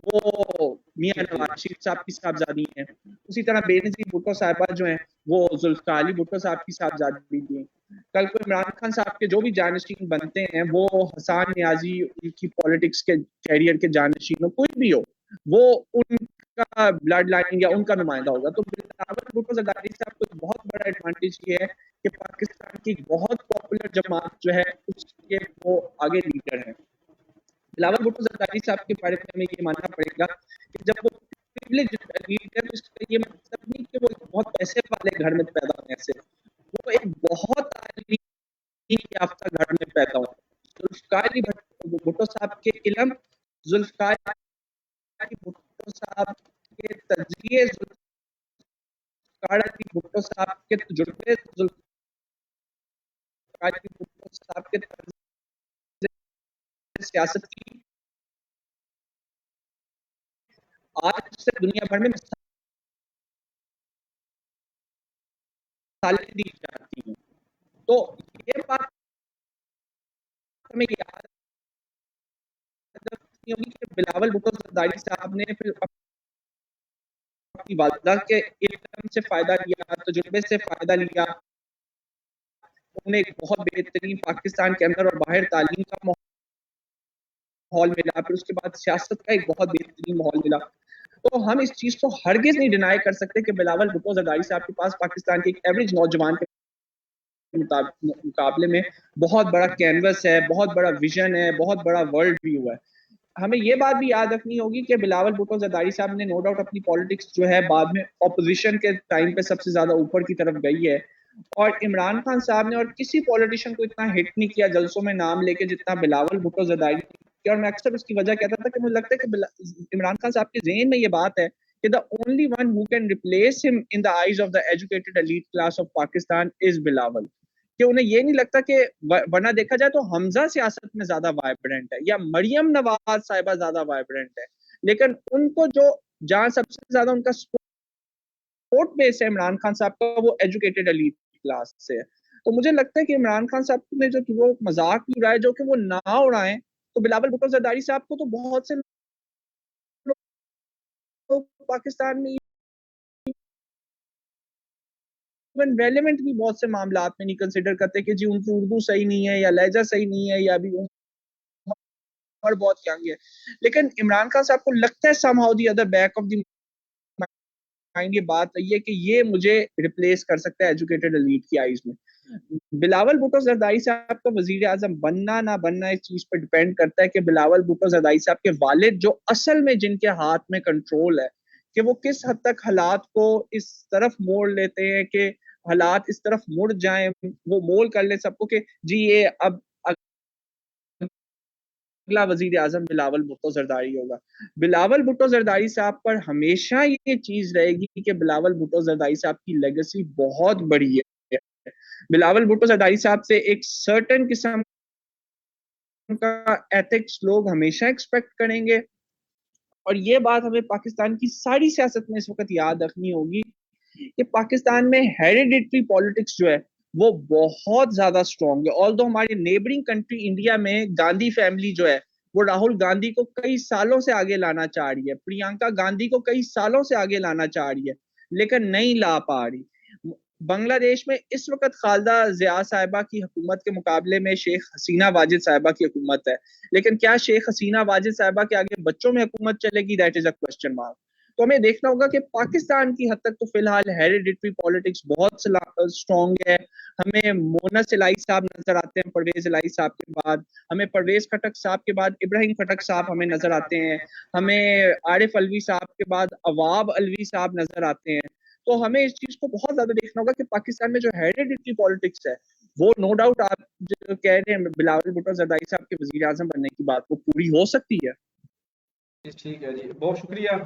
[SPEAKER 2] वो मियां
[SPEAKER 1] जी जी।
[SPEAKER 2] नवाज शरीफ साहब की साहबजादी हैं। उसी तरह बेनजीर भुट्टो साहिबा जो है वो जुल्फकार अली भुट्टो साहब की साहबजादी भी। कल को इमरान खान साहब के जो भी जानशीन बनते हैं वो हसान न्याजी की पॉलिटिक्स के कैरियर के जानशीन हो, कोई भी हो, वो उनका ब्लड लाइन या उनका नुमाइंदा होगा। तो बिलावल भुट्टो जरदारी साहब को बहुत बड़ा एडवांटेज ये है कि पाकिस्तान की बहुत पॉपुलर जमात जो है उसके वो आगे लीडर है। बिलावल भुट्टो जरदारी साहब के बारे में हमें ये मानना पड़ेगा कि जब वो प्रिविलेज लीडर, उसका ये मतलब नहीं कि वो एक बहुत पैसे वाले घर में पैदा होने से, वो एक बहुत तालीम याफ्ता घर में पैदा हुए। जुल्फकार अली भुट्टो साहब के इल्म, जुल्फकार अली भुट्टो साहब के तजरिए, जुल्फकार अली भुट्टो साहब के तजुर्बे, जुल्फकार अली भुट्टो साहब के सियासत की आज से दुनिया भर में मिसालें दी जाती हैं। तो ये बात हमें याद रखनी होगी कि बिलावल भुट्टो जरदारी साहब ने फिर अपनी वालदा के इल्म से फायदा लिया, तजुर्बे से फायदा लिया, उन्हें एक बहुत बेहतरीन पाकिस्तान के अंदर और बाहर तालीम का माहौल मिला, फिर उसके बाद सियासत का एक बहुत बेहतरीन माहौल मिला। तो हम इस चीज को हरगिज नहीं डिनाई कर सकते कि बिलावल भुट्टो जरदारी साहब के पास पाकिस्तान के एक एवरेज नौजवान के मुकाबले में बहुत बड़ा कैनवस है, बहुत बड़ा विजन है, बहुत बड़ा वर्ल्ड व्यू है। हमें ये बात भी याद रखनी होगी कि बिलावल भुट्टो जरदारी साहब ने नो डाउट अपनी पॉलिटिक्स जो है बाद में ऑपोजिशन के टाइम पे सबसे ज्यादा ऊपर की तरफ गई है, और इमरान खान साहब ने और किसी पॉलिटिशियन को इतना हिट नहीं किया जलसों में नाम लेके जितना बिलावल भुट्टो जरदारी किया। और मैं अक्सर उसकी वजह कहता था कि मुझे लगता है कि इमरान खान साहब के ज़हन में ये बात है कि the only one who can replace him in the eyes of the educated elite class of Pakistan is Bilawal. कि उन्हें ये नहीं लगता कि, वरना देखा जाए तो हमजा सियासत में ज्यादा वाइब्रेंट है या मरियम नवाज साहिबा ज्यादा वाइब्रेंट है, लेकिन उनको जो जहां सबसे ज्यादा उनका सपोर्ट बेस है इमरान खान साहब का, वो एजुकेटेड एलीट क्लास से है। तो मुझे लगता है कि इमरान खान साहब ने जो वो मजाक भी उड़ाए, जो कि वो ना उड़ाएं, तो बिलावल भुट्टो जरदारी साहब को तो बहुत से लोग पाकिस्तान में इवन रेलेवेंट भी बहुत से मामला में नहीं कंसिडर करते कि जी उनकी उर्दू सही नहीं है या लहजा सही नहीं है या भी और बहुत यंग है। लेकिन इमरान खान साहब को लगता है somehow the other back of the mind ये बात रही है कि ये मुझे रिप्लेस कर सकता है एजुकेटेड एलीट की आईज में। बिलावल भुट्टो जरदारी साहब का वजीर आजम बनना ना बनना इस चीज पर डिपेंड करता है कि बिलावल भुट्टो जरदारी साहब के वालिद जो असल में जिनके हाथ में कंट्रोल है, कि वो किस हद तक हालात को इस तरफ मोड़ लेते हैं कि हालात इस तरफ मुड़ जाएं, वो मोल कर ले सबको कि जी ये अब अगला वजीर आजम बिलावल भुट्टो जरदारी होगा। बिलावल भुट्टो जरदारी साहब पर हमेशा ये चीज रहेगी कि बिलावल भुट्टो जरदारी साहब की लेगेसी बहुत बड़ी है। बिलावल भुट्टो जरदारी साहब से एक सर्टेन किस्म का एथिक्स लोग हमेशा एक्सपेक्ट करेंगे। और ये बात हमें पाकिस्तान की सारी सियासत में इस वक्त याद रखनी होगी कि पाकिस्तान में हेरिडिटरी पॉलिटिक्स जो है वो बहुत ज्यादा स्ट्रॉन्ग है। ऑल्दो हमारी नेबरिंग कंट्री इंडिया में गांधी फैमिली जो है वो राहुल गांधी को कई सालों से आगे लाना चाह रही है, प्रियंका गांधी को कई सालों से आगे लाना चाह रही है, लेकिन नहीं ला पा रही। बांग्लादेश में इस वक्त खालदा जिया साहिबा की हुकूमत के मुकाबले में शेख हसीना वाजिद साहिबा की हुकूमत है, लेकिन क्या शेख हसीना वाजिद साहिबा के आगे बच्चों में हुकूमत चलेगी? That is a question mark. तो हमें देखना होगा कि पाकिस्तान की हद तक तो फिलहाल हेरिडिटरी पॉलिटिक्स बहुत स्ट्रॉन्ग है। हमें मोनस इलाही साहब नजर आते हैं परवेज इलाही साहब के बाद, हमें परवेज खटक साहब के बाद इब्राहिम खटक साहब हमें नजर आते हैं, हमें आरिफ अलवी साहब के बाद अवाब अलवी साहब नजर आते हैं। तो हमें इस चीज को बहुत ज्यादा देखना होगा कि पाकिस्तान में जो हेरिडिटरी पॉलिटिक्स है वो नो डाउट आप जो कह रहे हैं बिलावल भुट्टो जरदारी साहब के वजीर आजम बनने की बात वो पूरी हो सकती है।
[SPEAKER 1] ठीक है जी, बहुत शुक्रिया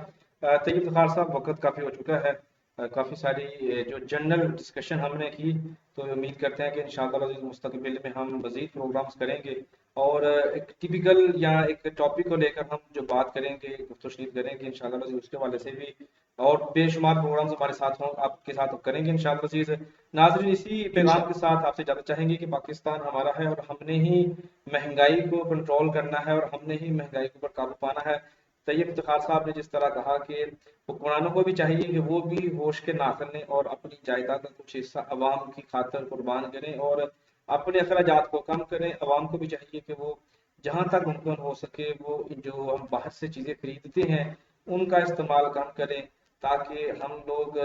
[SPEAKER 1] तैयब ज़फ़ार साहब। वक्त काफ़ी हो चुका है, काफ़ी सारी जो जनरल डिस्कशन हमने की, तो उम्मीद करते हैं कि इंशाअल्लाह अज़ीज़ मुस्तक़बिल में हम मज़ीद प्रोग्राम्स करेंगे और एक टिपिकल या एक टॉपिक को लेकर हम जो बात करेंगे, गुफ्तगू करेंगे इंशाअल्लाह अज़ीज़, उसके हवाले से भी और बेशुमार प्रोग्राम्स हमारे साथ हों, आपके साथ करेंगे इंशाअल्लाह अज़ीज़। नाज़रीन, इसी पैगाम के साथ आपसे इजाज़त चाहेंगे कि पाकिस्तान हमारा है और हमने ही महंगाई को कंट्रोल करना है और हमने ही महंगाई के ऊपर काबू पाना है। तैयब इफ्तिखार साहब ने जिस तरह कहा कि हुक्मरानों को भी चाहिए कि वो भी होश के नाखन लें और अपनी जायदाद का कुछ हिस्सा अवाम की खातिर कुर्बान करें और अपने अखराजात को कम करें। अवाम को भी चाहिए कि वो जहाँ तक मुमकिन हो सके वो जो हम बाहर से चीज़ें खरीदते हैं उनका इस्तेमाल कम करें, ताकि हम लोग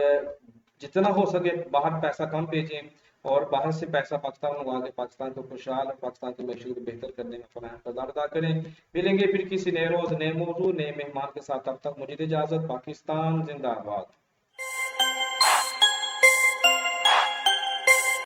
[SPEAKER 1] जितना हो सके बाहर पैसा कम भेजें और बाहर से पैसा पाकिस्तान मंगवा के पाकिस्तान को खुशहाल और पाकिस्तान की मैशूर बेहतर करने में अपना किरदार अदा करें। मिलेंगे फिर किसी नए रोज नए मौजू नए मेहमान के साथ, तब तक मुझे इजाजत। पाकिस्तान जिंदाबाद।